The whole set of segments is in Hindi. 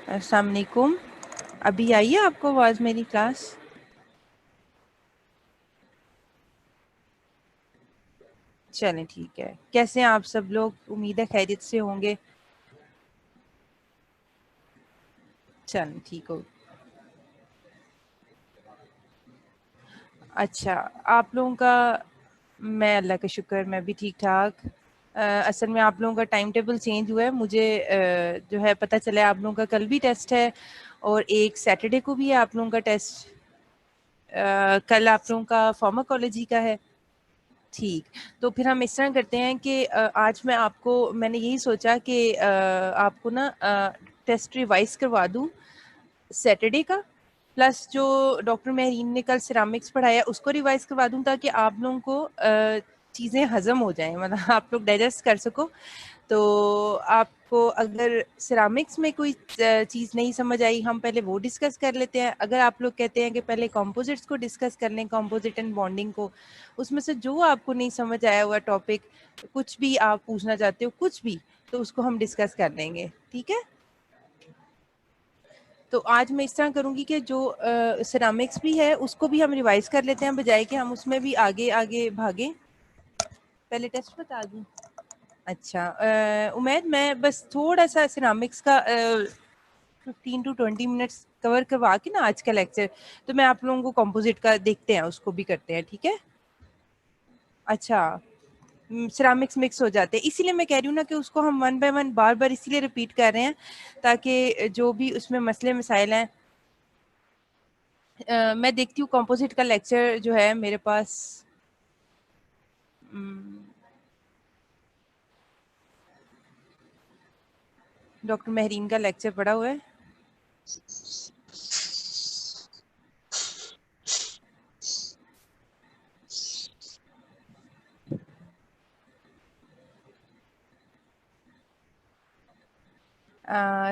अस्सलाम वालेकुम। अभी आई है आपको आवाज़ मेरी क्लास? चलें ठीक है। कैसे हैं आप सब लोग? उम्मीद है खैरियत से होंगे। चलें ठीक हो। अच्छा, आप लोगों का, मैं अल्लाह का शुक्र मैं भी ठीक ठाक। असल में आप लोगों का टाइम टेबल चेंज हुआ है। मुझे जो है पता चला है आप लोगों का कल भी टेस्ट है और एक सैटरडे को भी है आप लोगों का टेस्ट। कल आप लोगों का फार्माकोलॉजी का है। ठीक, तो फिर हम इस तरह करते हैं कि आज मैंने यही सोचा कि आपको ना टेस्ट रिवाइज करवा दूँ सैटरडे का, प्लस जो डॉक्टर मेहरीन ने कल सिरामिक्स पढ़ाया उसको रिवाइज करवा दूँ ताकि आप लोगों को चीज़ें हजम हो जाएं, मतलब आप लोग डाइजेस्ट कर सको। तो आपको अगर सिरामिक्स में कोई चीज़ नहीं समझ आई, हम पहले वो डिस्कस कर लेते हैं। अगर आप लोग कहते हैं कि पहले कंपोजिट्स को डिस्कस कर लें, कंपोजिट एंड बॉन्डिंग को, उसमें से जो आपको नहीं समझ आया हुआ टॉपिक, कुछ भी आप पूछना चाहते हो, कुछ भी, तो उसको हम डिस्कस कर लेंगे। ठीक है? तो आज मैं इस तरह करूँगी कि जो सिरामिक्स भी है उसको भी हम रिवाइज कर लेते हैं, बजाय कि हम उसमें भी आगे आगे भागें। पहले टेस्ट बता दूँ? अच्छा, उमैद मैं बस थोड़ा सा सिरामिक्स का 15 to 20 मिनट्स कवर करवा के ना आज का लेक्चर, तो मैं आप लोगों को कंपोजिट का देखते हैं, उसको भी करते हैं। ठीक है? अच्छा, सिरामिक्स मिक्स हो जाते हैं, इसीलिए मैं कह रही हूँ ना कि उसको हम वन बाय वन बार बार इसीलिए रिपीट कर रहे हैं ताकि जो भी उसमें मसले मसाइल हैं। मैं देखती हूँ कंपोजिट का लेक्चर जो है मेरे पास, डॉक्टर मेहरीन का लेक्चर पड़ा हुआ है।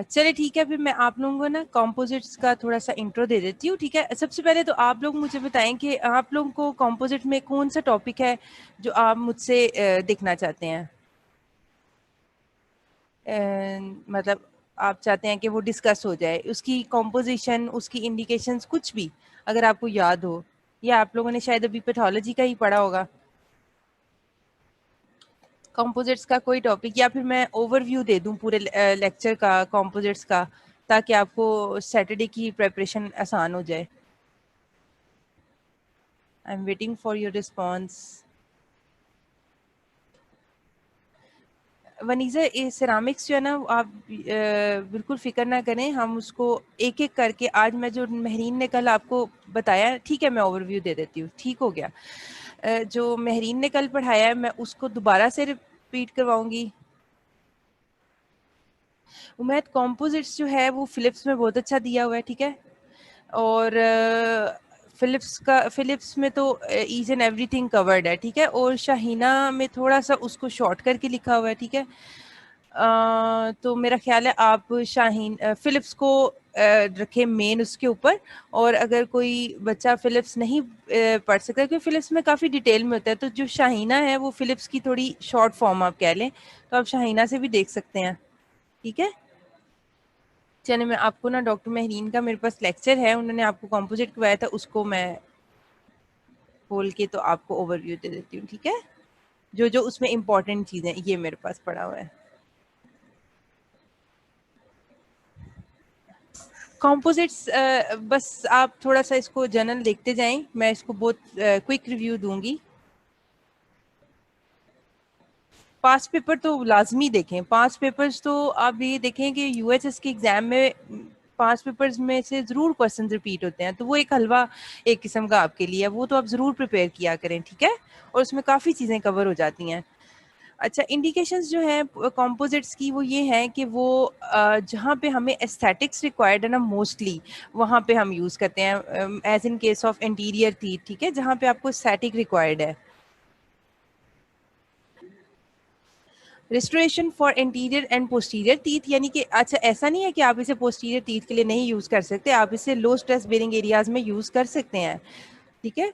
चलिए ठीक है, फिर मैं आप लोगों को ना कंपोजिट्स का थोड़ा सा इंट्रो दे देती हूँ। ठीक है, सबसे पहले तो आप लोग मुझे बताएं कि आप लोगों को कंपोजिट में कौन सा टॉपिक है जो आप मुझसे देखना चाहते हैं। मतलब आप चाहते हैं कि वो डिस्कस हो जाए, उसकी कंपोजिशन, उसकी इंडिकेशंस, कुछ भी अगर आपको याद हो, या आप लोगों ने शायद अभी पैथोलॉजी का ही पढ़ा होगा, कंपोजिट्स का कोई टॉपिक, या फिर मैं ओवरव्यू दे दूं पूरे लेक्चर का कंपोजिट्स का, ताकि आपको सैटरडे की प्रिपरेशन आसान हो जाए। I am waiting for your response. Vaniza, ये सिरामिक्स जो है ना, आप बिल्कुल फिक्र ना करें, हम उसको एक एक करके, आज मैं जो मेहरीन ने कल आपको बताया, ठीक है, मैं ओवरव्यू दे देती हूँ। ठीक हो गया? जो मेहरीन ने कल पढ़ाया है मैं उसको दोबारा से रिपीट करवाऊंगी। उमैद, कॉम्पोजिट्स जो है वो फिलिप्स में बहुत अच्छा दिया हुआ है। ठीक है, और फिलिप्स में तो ईच एंड एवरीथिंग कवर्ड है। ठीक है, और शाहीना में थोड़ा सा उसको शॉर्ट करके लिखा हुआ है। ठीक है, तो मेरा ख्याल है आप फिलिप्स को रखें मेन उसके ऊपर, और अगर कोई बच्चा फिलिप्स नहीं पढ़ सकता, क्योंकि फिलिप्स में काफ़ी डिटेल में होता है, तो जो शाहीना है वो फिलिप्स की थोड़ी शॉर्ट फॉर्म आप कह लें, तो आप शाहीना से भी देख सकते हैं। ठीक है, चलिए मैं आपको ना, डॉक्टर मेहरीन का मेरे पास लेक्चर है, उन्होंने आपको कंपोजिट करवाया था, उसको मैं खोल के तो आपको ओवरव्यू दे देती हूँ। ठीक है, जो जो उसमें इम्पोर्टेंट चीज़ें ये मेरे पास पड़ा हुआ है। कंपोजिट्स, बस आप थोड़ा सा इसको जनरल देखते जाएं, मैं इसको बहुत क्विक रिव्यू दूंगी। पास्ट पेपर तो लाजमी देखें, पास्ट पेपर्स तो आप ये देखें कि यूएचएस के एग्जाम में पास्ट पेपर्स में से ज़रूर क्वेश्चन रिपीट होते हैं, तो वो एक हलवा एक किस्म का आपके लिए है, वो तो आप ज़रूर प्रिपेयर किया करें। ठीक है, और उसमें काफ़ी चीज़ें कवर हो जाती हैं। अच्छा, इंडिकेशंस जो है कंपोजिट्स की वो ये हैं कि वो जहाँ पे हमें एस्थेटिक्स रिक्वायर्ड है ना, मोस्टली वहाँ पे हम यूज़ करते हैं, as in case of interior teeth. ठीक है, जहाँ पे आपको एस्थेटिक रिक्वायर्ड है। Restoration for interior and posterior teeth, यानी कि अच्छा, ऐसा नहीं है कि आप इसे पोस्टीरियर टीथ के लिए नहीं यूज़ कर सकते, आप इसे लो स्ट्रेस बेरिंग एरियाज में यूज़ कर सकते हैं। ठीक है,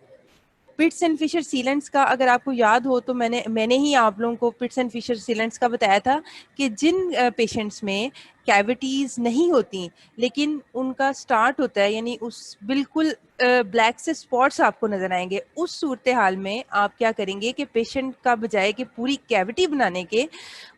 पिट्स एंड फिशर सीलेंट्स का अगर आपको याद हो तो मैंने ही आप लोगों को पिट्स एंड फिशर सीलेंट्स का बताया था कि जिन पेशेंट्स में कैविटीज नहीं होती, लेकिन उनका स्टार्ट होता है, यानी उस बिल्कुल ब्लैक से स्पॉट्स आपको नजर आएंगे, उस सूरत हाल में आप क्या करेंगे कि पेशेंट का बजाय कि पूरी कैविटी बनाने के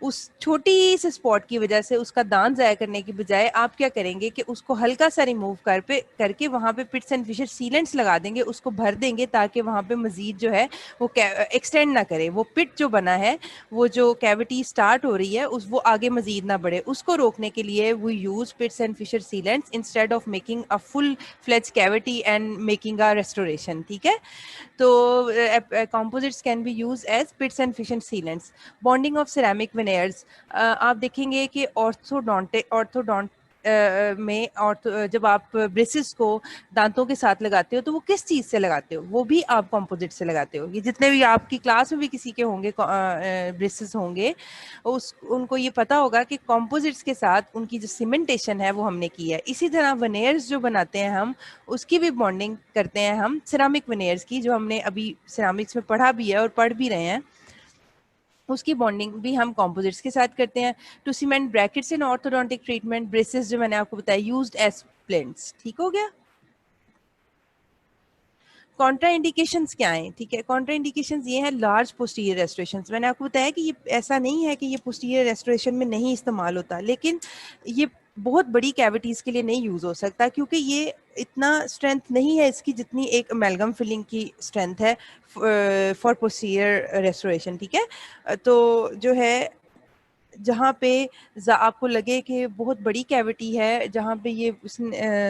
उस छोटी से स्पॉट की वजह से उसका दांत ज़ाया करने की बजाय आप क्या करेंगे कि उसको हल्का सा रिमूव करके वहाँ पे पिट्स एंड फिशर सीलेंट्स लगा देंगे, उसको भर देंगे ताकि वहाँ पे मजीद जो है वो एक्सटेंड ना करे, वो पिट जो बना है, वो जो कैविटी स्टार्ट हो रही है उस वो आगे मजीद ना बढ़े, उसको रोकने के लिए we use pits and fissure sealants instead of making a full fledge cavity and making a restoration. ठीक है, तो composites can be used as pits and fission sealants. Bonding of ceramic veneers, आप देखेंगे कि ऑर्थोडोंट में जब आप ब्रेसेस को दांतों के साथ लगाते हो तो वो किस चीज़ से लगाते हो, वो भी आप कंपोजिट से लगाते हो। ये जितने भी आपकी क्लास में भी किसी के होंगे ब्रेसेस होंगे, उनको ये पता होगा कि कंपोजिट्स के साथ उनकी जो सीमेंटेशन है वो हमने की है। इसी तरह वनेयर्स जो बनाते हैं हम, उसकी भी बॉन्डिंग करते हैं हम सिरामिक वनेयर्स की, जो हमने अभी सिरामिक्स में पढ़ा भी है और पढ़ भी रहे हैं, उसकी बॉन्डिंग भी हम कंपोजिट्स के साथ करते हैं। To cement brackets in orthodontic treatment, braces जो मैंने आपको बताया यूज्ड एज प्लेट्स। ठीक हो गया। कॉन्ट्रा इंडिकेशंस क्या हैं? ठीक है, कॉन्ट्रा इंडिकेशंस ये हैं लार्ज पोस्टीरियर रेस्टोरेशंस। मैंने आपको बताया कि ये ऐसा नहीं है कि ये पोस्टीरियर रेस्टोरेशन में नहीं इस्तेमाल होता, लेकिन ये बहुत बड़ी कैविटीज़ के लिए नहीं यूज़ हो सकता, क्योंकि ये इतना स्ट्रेंथ नहीं है इसकी जितनी एक अमेलगम फिलिंग की स्ट्रेंथ है फॉर पोस्टीरियर रेस्टोरेशन। ठीक है, तो जो है जहाँ पे आपको लगे कि बहुत बड़ी कैविटी है, जहाँ पे ये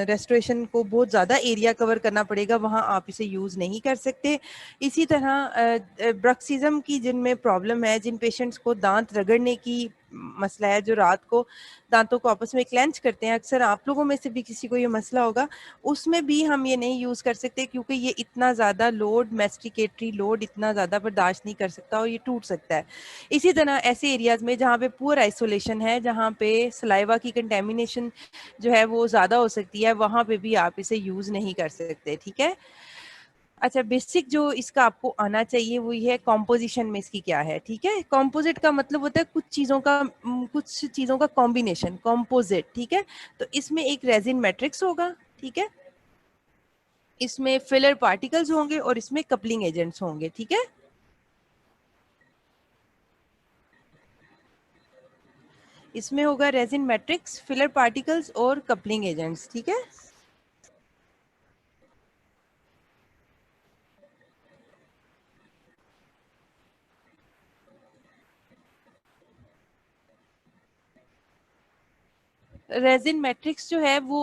रेस्टोरेशन को बहुत ज़्यादा एरिया कवर करना पड़ेगा, वहाँ आप इसे यूज़ नहीं कर सकते। इसी तरह ब्रक्सिज्म की जिनमें प्रॉब्लम है, जिन पेशेंट्स को दांत रगड़ने की मसला है, जो रात को दांतों को आपस में क्लेंच करते हैं, अक्सर आप लोगों में से भी किसी को ये मसला होगा, उसमें भी हम ये नहीं यूज़ कर सकते, क्योंकि ये इतना ज़्यादा लोड, मैस्टिकेटरी लोड इतना ज़्यादा बर्दाश्त नहीं कर सकता और ये टूट सकता है। इसी तरह ऐसे एरियाज़ में जहाँ पे पुअर आइसोलेशन है, जहाँ पे सलाइवा की कंटेमिनेशन जो है वो ज़्यादा हो सकती है, वहाँ पे भी आप इसे यूज़ नहीं कर सकते। ठीक है, अच्छा, बेसिक जो इसका आपको आना चाहिए वो ये है कॉम्पोजिशन में इसकी क्या है। ठीक है, कॉम्पोजिट का मतलब होता है कुछ चीज़ों का कॉम्बिनेशन, कॉम्पोजिट। ठीक है, तो इसमें एक रेजिन मैट्रिक्स होगा। ठीक है, इसमें फिलर पार्टिकल्स होंगे और इसमें कपलिंग एजेंट्स होंगे। ठीक है, इसमें होगा रेजिन मैट्रिक्स, फिलर पार्टिकल्स और कपलिंग एजेंट्स। ठीक है, रेजिन मैट्रिक्स जो है वो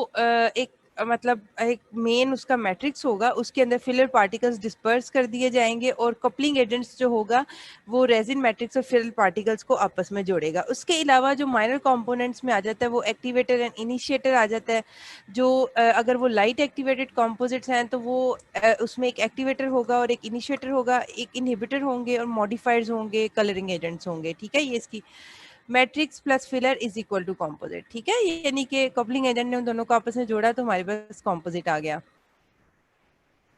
मतलब एक मेन उसका मैट्रिक्स होगा, उसके अंदर फिलर पार्टिकल्स डिस्पर्स कर दिए जाएंगे और कपलिंग एजेंट्स जो होगा वो रेजिन मैट्रिक्स और फिलर पार्टिकल्स को आपस में जोड़ेगा। उसके अलावा जो माइनर कंपोनेंट्स में आ जाता है वो एक्टिवेटर एंड इनिशिएटर आ जाता है। जो अगर वो लाइट एक्टिवेटेड कंपोजिट्स हैं तो वो उसमें एक एक्टिवेटर होगा और एक इनिशिएटर होगा, एक इनहिबिटर होंगे और मॉडिफायर्स होंगे, कलरिंग एजेंट्स होंगे। ठीक है, ये इसकी matrix plus filler is equal to composite. ठीक है, यानी कि कपलिंग एजेंट ने उन दोनों को आपस में जोड़ा तो हमारे पास कॉम्पोजिट आ गया।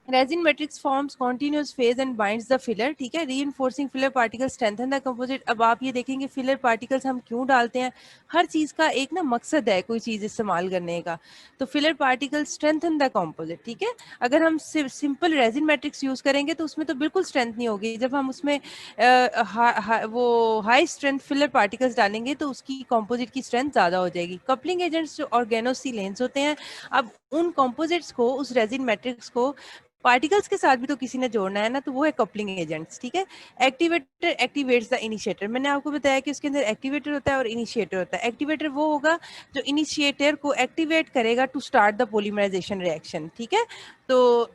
Resin matrix forms continuous phase and binds the filler. ठीक है, reinforcing filler particle strengthen the composite. अब आप ये देखेंगे फिलर पार्टिकल्स हम क्यों डालते हैं, हर चीज का एक ना मकसद है कोई चीज इस्तेमाल करने का। तो filler particle strengthen the composite. ठीक है, अगर हम सिंपल रेजिन मैट्रिक्स यूज करेंगे तो उसमें तो बिल्कुल स्ट्रेंथ नहीं होगी। जब हम उसमें वो हाई स्ट्रेंथ फिलर पार्टिकल्स डालेंगे तो उसकी कंपोजिट की स्ट्रेंथ ज्यादा हो जाएगी। कपलिंग एजेंट्स जो ऑर्गेनोसिलेंस होते हैं, अब उन कंपोजिट्स को, उस रेजिन मैट्रिक्स को पार्टिकल्स के साथ भी तो किसी ने जोड़ना है ना, तो वो है कपलिंग एजेंट्स। ठीक है, एक्टिवेटर एक्टिवेट्स द इनिशिएटर। मैंने आपको बताया कि उसके अंदर एक्टिवेटर होता है और इनिशिएटर होता है। एक्टिवेटर वो होगा जो इनिशिएटर को एक्टिवेट करेगा to start the polymerization reaction. ठीक है, तो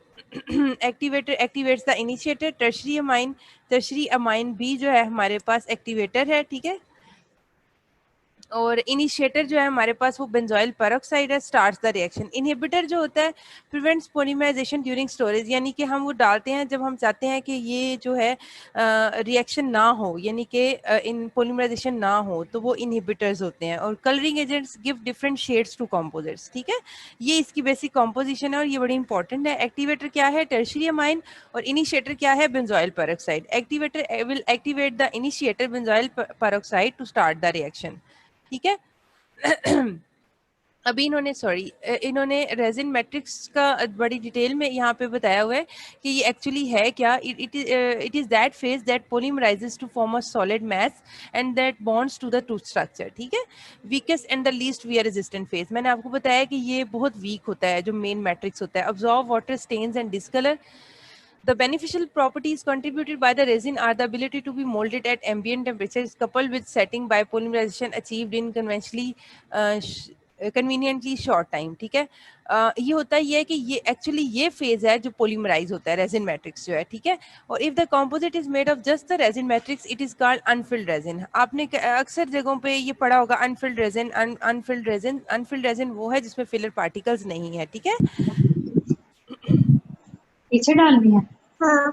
activator activates the initiator. Tertiary amine भी जो है हमारे पास एक्टिवेटर है। ठीक है, और इनिशिएटर जो है हमारे पास वो बेंजोइल पेरोक्साइड है, स्टार्ट्स द रिएक्शन। इनहिबिटर जो होता है प्रिवेंट्स पॉलीमराइजेशन ड्यूरिंग स्टोरेज, यानी कि हम वो डालते हैं जब हम चाहते हैं कि ये जो है रिएक्शन ना हो, यानी कि इन पॉलीमराइजेशन ना हो, तो वो इनहिबिटर्स होते हैं। और colouring agents give different shades to composites. ठीक है, ये इसकी बेसिक कंपोजिशन है और ये बड़ी इंपॉर्टेंट है। एक्टिवेटर क्या है, टर्शियरी अमाइन, और इनिशिएटर क्या है, benzoyl peroxide. Activator will activate the initiator benzoyl peroxide to start the reaction. ठीक है, अभी इन्होंने रेजिन मैट्रिक्स का बड़ी डिटेल में यहाँ पे बताया हुआ है कि ये एक्चुअली है क्या. It is that phase that polymerizes to form a solid mass and that bonds to the tooth structure. ठीक है, weakest and the least wear resistant phase. मैंने आपको बताया कि ये बहुत वीक होता है जो मेन मैट्रिक्स होता है. Absorb water, stains and discolour. The beneficial properties contributed by the resin are the ability to be molded at ambient temperatures coupled with setting by polymerization achieved in conveniently short time. ठीक है, ये होता ही है कि ये एक्चुअली ये फेज है जो पोलीमराइज होता है रेजिन मैट्रिक्स जो है. ठीक है, और if the composite is made of just the resin matrix it is called Anfield resin. आपने अक्सर जगहों पे ये पढ़ा होगा अनफिल्ड रेजिन. अनफिल्ड रेजिन वो है जिसमें फिलर पार्टिकल्स नहीं है. ठीक है, पीछे डालनी है. हाँ.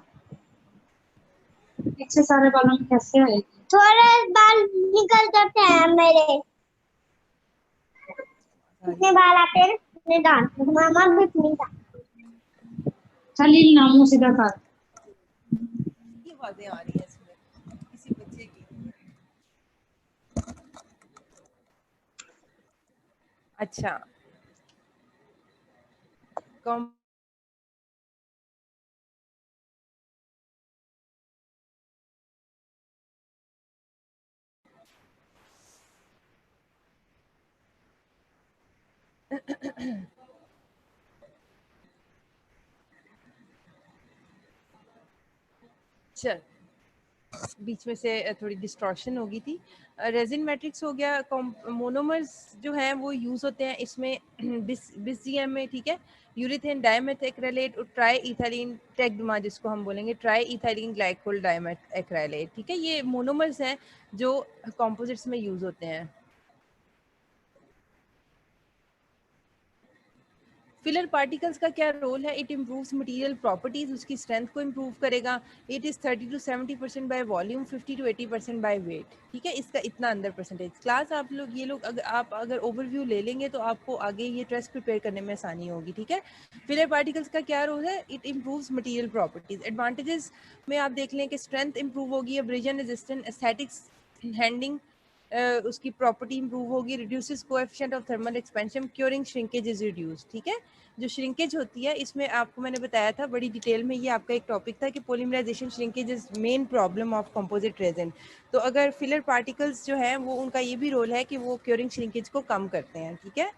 पीछे सारे बालों में कैसे आएगी? थोड़े बाल निकल जाते हैं मेरे. कितने बाल आते हैं? मैं डाल मामा भी नहीं डाल. चलिए ना मुंह सीधा कर. ये बातें आ रही हैं इसमें किसी बच्चे की. अच्छा, कॉम चल, बीच में से थोड़ी डिस्टॉर्शन हो गई थी. रेजिन मैट्रिक्स हो गया. मोनोमर्स जो हैं वो यूज होते हैं इसमें बिस में. ठीक है, यूरिथेन डाइमेथाइक्रेलेट और ट्राई इथाइलिन टेग्मा जिसको हम बोलेंगे ट्राई इथाइलिन ग्लाइकोल डाइमेथाइक्रेलेट. ठीक है, ये मोनोमर्स हैं जो कंपोजिट्स में यूज होते हैं. फिलर पार्टिकल्स का क्या रोल है? इट इम्प्रूव्स मटेरियल प्रॉपर्टीज, उसकी स्ट्रेंथ को इम्प्रूव करेगा. It is 30 to 70% by volume, 50 to 80% by weight. ठीक है, इसका इतना अंदर परसेंटेज. क्लास आप लोग ये लोग अगर ओवरव्यू ले लेंगे तो आपको आगे ये टेस्ट प्रिपेयर करने में आसानी होगी. ठीक है, फिलर पार्टिकल्स का क्या रोल है? It improves material properties. Advantages में आप देख लें कि स्ट्रेंथ इंप्रूव होगी, एब्रेजन रेजिस्टेंट, एस्थेटिक्स, हैंडिंग, उसकी प्रॉपर्टी इंप्रूव होगी, reduces coefficient of thermal expansion, curing shrinkage is reduce. ठीक है, जो श्रिंकेज होती है इसमें आपको मैंने बताया था बड़ी डिटेल में, ये आपका एक टॉपिक था कि polymerization shrinkage is main problem of composite resin. तो अगर फिलर पार्टिकल्स जो हैं वो उनका ये भी रोल है कि वो क्योरिंग श्रिंकेज को कम करते हैं. ठीक है,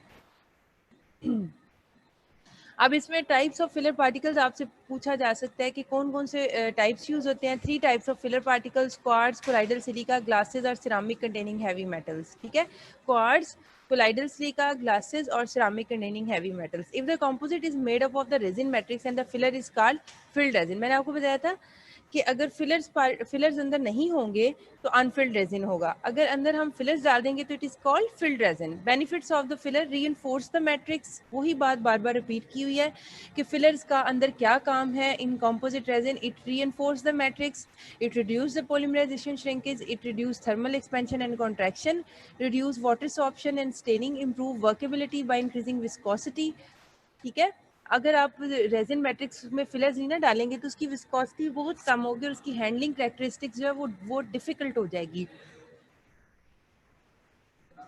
अब इसमें टाइप्स ऑफ फिलर पार्टिकल्स आपसे पूछा जा सकता है कि कौन कौन से टाइप्स यूज होते हैं. 3 types of filler particles: quartz, colloidal silica, glasses और सिरामिक कंटेनिंग हैवी मेटल्स. ठीक है, क्वार्ट्ज, कोलाइडल सिलिका, ग्लासेस और ceramic containing heavy metals. If the composite is made up of the resin matrix and the filler is called field resin. मैंने आपको बताया था कि अगर फिलर्स अंदर नहीं होंगे तो अनफिल्ड रेजिन होगा. अगर अंदर हम फिलर्स डाल देंगे तो it is called field resin. Benefits of the filler: reinforce the matrix. वही बात बार बार रिपीट की हुई है कि फिलर्स का अंदर क्या काम है in composite resin. It reinforce the matrix, it reduce the polymerization shrinkage, it reduce thermal expansion and contraction, reduce water sorption and staining, improve workability by increasing viscosity. ठीक है, अगर आप रेजिन मैट्रिक्स में फिलर्स नहीं ना डालेंगे तो उसकी विस्कोसिटी बहुत कम होगी और उसकी हैंडलिंग कैरेक्टरिस्टिक्स जो है वो डिफिकल्ट हो जाएगी.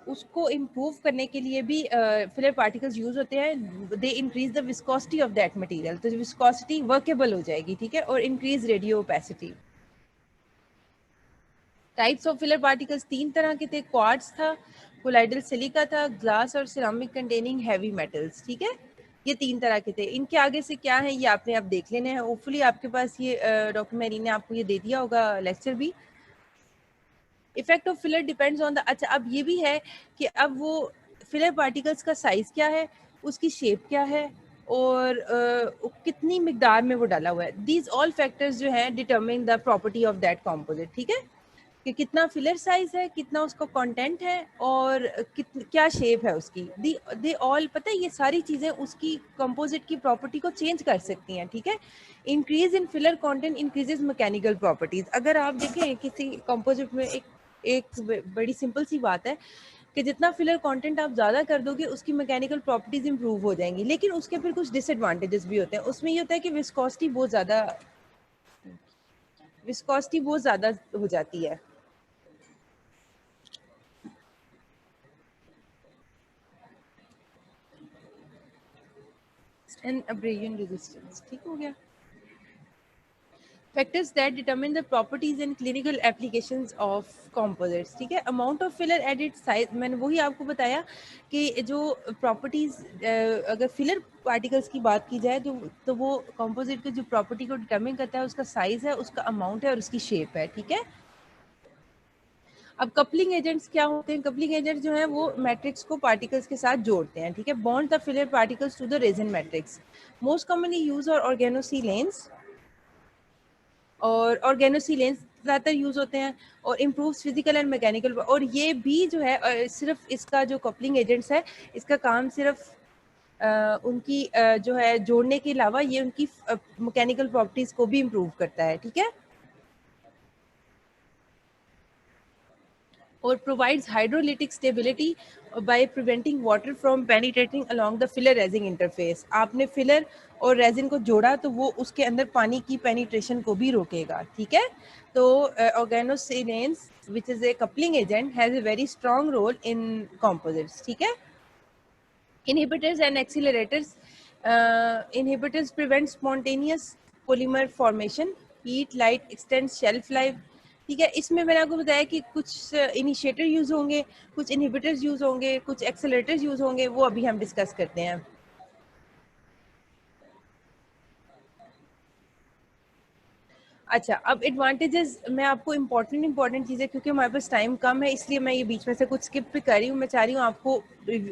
उसको इम्प्रूव करने के लिए भी फिलर पार्टिकल्स यूज होते हैं. They increase the viscosity of that material, तो विस्कोसिटी वर्केबल हो जाएगी. ठीक है, और increase radio opacity. Types of filler particles 3 तरह के थे: क्वार्ट्ज था, कोलाइडल सिलिका था, ग्लास और सिरामिक कंटेनिंग हैवी मेटल्स. ठीक है, ये 3 तरह के थे. इनके आगे से क्या है ये आपने अब देख लेने हैं. होपफुली आपके पास ये डॉक्टर मैरी ने आपको ये दे दिया होगा लेक्चर भी. Effect of filler depends on the. अच्छा, अब ये भी है कि अब वो फिलर पार्टिकल्स का साइज क्या है, उसकी शेप क्या है और कितनी मिकदार में वो डाला हुआ है. दीज ऑल फैक्टर्स जो हैं determine the property of that composite. ठीक है, कि कितना फिलर साइज है, कितना उसका कंटेंट है और क्या शेप है उसकी. दे ऑल, पता है ये सारी चीज़ें उसकी कंपोजिट की प्रॉपर्टी को चेंज कर सकती हैं. ठीक है, increase in filler content increases mechanical properties. अगर आप देखें किसी कंपोजिट में एक बड़ी सिंपल सी बात है कि जितना फिलर कंटेंट आप ज़्यादा कर दोगे उसकी मैकेनिकल प्रॉपर्टीज इंप्रूव हो जाएंगी. लेकिन उसके फिर कुछ डिसएडवांटेजेस भी होते हैं. उसमें ये होता है कि विस्कोसिटी बहुत ज़्यादा हो जाती है. And abrasion resistance. ठीक हो गया। Factors that determine the properties and clinical applications of composites. ठीक है, amount of filler added size, मैंने वही आपको बताया कि जो प्रॉपर्टीज, अगर फिलर पार्टिकल्स की बात की जाए तो वो कंपोजिट के जो प्रॉपर्टी को डिटरमिन करता है उसका साइज है, उसका अमाउंट है और उसकी शेप है। ठीक है, अब कपलिंग एजेंट्स क्या होते हैं? कपलिंग एजेंट जो है वो मैट्रिक्स को पार्टिकल्स के साथ जोड़ते हैं। ठीक है, bond the filler particles to the resin matrix. Most commonly use और ऑर्गेनोसिलेन्स, और ऑर्गेनोसिलेन्स ज़्यादातर यूज़ होते हैं, और इम्प्रूव्स फिजिकल एंड मैकेनिकल। और ये भी जो है सिर्फ इसका जो कपलिंग एजेंट्स है, इसका काम सिर्फ उनकी जो है जोड़ने के अलावा ये उनकी मैकेनिकल प्रॉपर्टीज़ को भी इम्प्रूव करता है। ठीक है, और provides hydrolytic stability by preventing water from penetrating along the filler resin interface। आपने फिलर और रेजिन को जोड़ा तो वो उसके अंदर पानी की पेनिट्रेशन को भी रोकेगा। ठीक है, तो organocyanins which is a coupling agent has a very strong role in composites। ठीक है, inhibitors and accelerators, inhibitors prevent spontaneous polymer formation, heat light extends shelf life। ठीक है, इसमें मैंने आपको बताया कि कुछ इनिशिएटर यूज होंगे, कुछ इनहिबिटर्स यूज होंगे, कुछ एक्सेलरेटर्स यूज होंगे, वो अभी हम डिस्कस करते हैं। अच्छा, अब एडवांटेजेस मैं आपको इंपॉर्टेंट चीज़ें, क्योंकि हमारे पास टाइम कम है इसलिए मैं ये बीच में से कुछ स्किप भी कर रही हूँ। मैं चाह रही हूँ आपको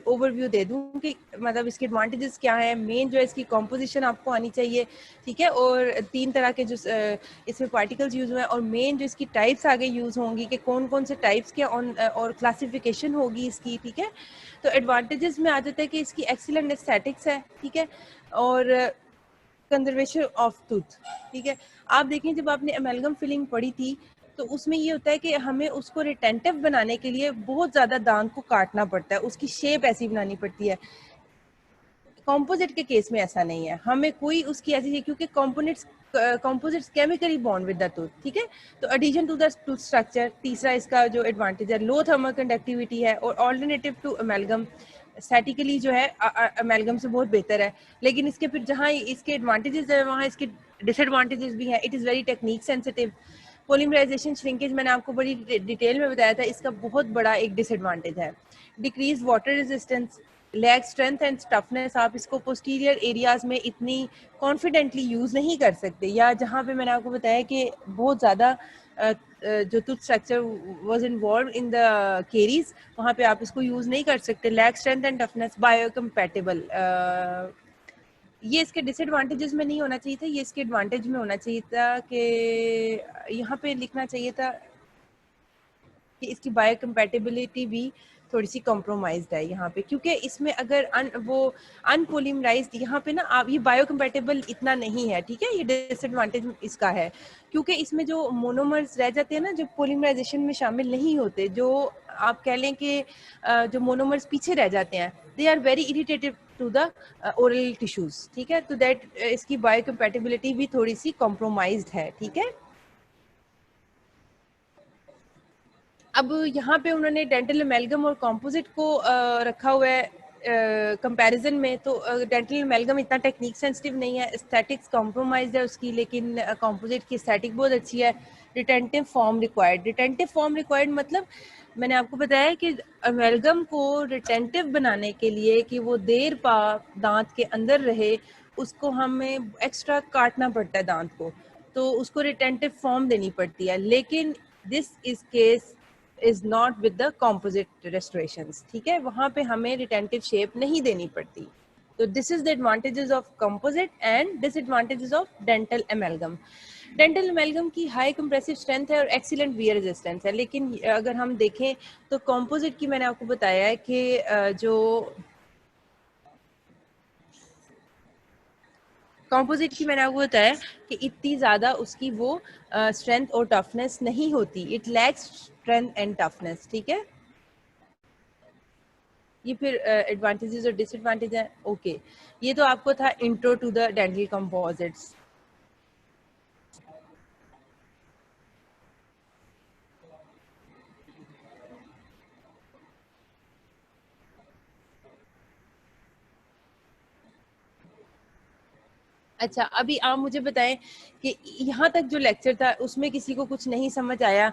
ओवरव्यू दे दूँ कि मतलब इसके एडवांटेजेस क्या है। मेन जो है इसकी कॉम्पोजिशन आपको आनी चाहिए। ठीक है, और 3 तरह के जो इसमें पार्टिकल्स यूज हुए हैं, और मेन जो इसकी टाइप्स आगे यूज होंगी कि कौन कौन से टाइप्स के और क्लासिफिकेशन होगी इसकी। ठीक है, तो एडवांटेजेस में आ जाता है कि इसकी एक्सीलेंट एस्थेटिक्स है। ठीक है, और कंजर्वेशन ऑफ टूथ। ठीक है, आप देखें जब आपने अमेलगम फिलिंग पढ़ी थी तो उसमें ये होता है कि हमें उसको रिटेंटिव बनाने के लिए बहुत ज़्यादा दांत को काटना पड़ता है, उसकी शेप ऐसी बनानी पड़ती है। कंपोजिट के केस में ऐसा नहीं है, हमें कोई उसकी ऐसी, क्योंकि composites chemically bond with the tooth. ठीक है, तो addition to the tooth structure, तीसरा इसका जो एडवांटेज है लो थर्मल कंडक्टिविटी है, और ऑल्टरनेटिव टू अमेलगम स्टैटिकली जो है अमेलगम से बहुत बेहतर है। लेकिन इसके फिर जहाँ इसके एडवांटेजेस है वहाँ इसके डिसएडवांटेजेस भी हैं। It is very technique sensitive. Polymerisation shrinkage मैंने आपको बड़ी डिटेल में बताया था, इसका बहुत बड़ा एक डिसएडवांटेज है। Decrease water resistance, lag strength and toughness, आप इसको पोस्टीरियर एरियाज में इतनी कॉन्फिडेंटली यूज़ नहीं कर सकते, या जहाँ पे मैंने आपको बताया कि बहुत ज़्यादा जो tooth structure was involve in the caries, वहाँ पे आप इसको यूज़ नहीं कर सकते। Lag strength and toughness, biocompatible, ये इसके डिसएडवांटेजेस में नहीं होना चाहिए था, ये इसके एडवांटेज में होना चाहिए था कि यहाँ पे लिखना चाहिए था कि इसकी बायोकम्पैटिबिलिटी भी थोड़ी सी कॉम्प्रोमाइज्ड है यहाँ पे, क्योंकि इसमें अगर वो अनपोलिमराइज्ड, यहाँ पे ना आप ये बायोकम्पैटिबल इतना नहीं है। ठीक है, ये डिसएडवांटेज इसका है, क्योंकि इसमें जो मोनोमर्स रह जाते हैं ना, जो पोलिमराइजेशन में शामिल नहीं होते, जो आप कह लें कि जो मोनोमर्स पीछे रह जाते हैं, they are very irritative to the oral tissues. ठीक है, तो दैट इसकी बायोकम्पैटिबिलिटी भी थोड़ी सी कॉम्प्रोमाइज्ड है। ठीक है, अब यहाँ पे उन्होंने डेंटल अमेलगम और कंपोजिट को रखा हुआ है कंपैरिजन में। तो डेंटल अमेलगम इतना टेक्निक सेंसिटिव नहीं है, एस्थेटिक्स कॉम्प्रोमाइज है उसकी, लेकिन कंपोजिट की एस्थेटिक बहुत अच्छी है। Retentive form required, retentive form required मतलब मैंने आपको बताया कि अमेलगम को रिटेंटिव बनाने के लिए कि वो देर पा दांत के अंदर रहे, उसको हमें एक्स्ट्रा काटना पड़ता है दांत को, तो उसको रिटेंटिव फॉर्म देनी पड़ती है। लेकिन this is case is not with the composite restorations. ठीक है, वहां पे हमें रिटेंटिव शेप नहीं देनी पड़ती। तो this is the advantages of composite and disadvantages of dental amalgam. Dental amalgam की हाई कंप्रेसिव स्ट्रेंथ है और एक्सीलेंट वियर रेजिस्टेंस है, लेकिन अगर हम देखें तो कंपोजिट की मैंने आपको बताया है कि जो कंपोजिट की मैंने आपको बताया कि इतनी ज़्यादा उसकी वो स्ट्रेंथ और टफनेस नहीं होती, it lacks strength and toughness. ठीक है, ये फिर एडवांटेजेस और डिसएडवांटेज है। ओके, ये तो आपको था intro to the dental composites. अच्छा, अभी आप मुझे बताएं कि यहाँ तक जो लेक्चर था उसमें किसी को कुछ नहीं समझ आया,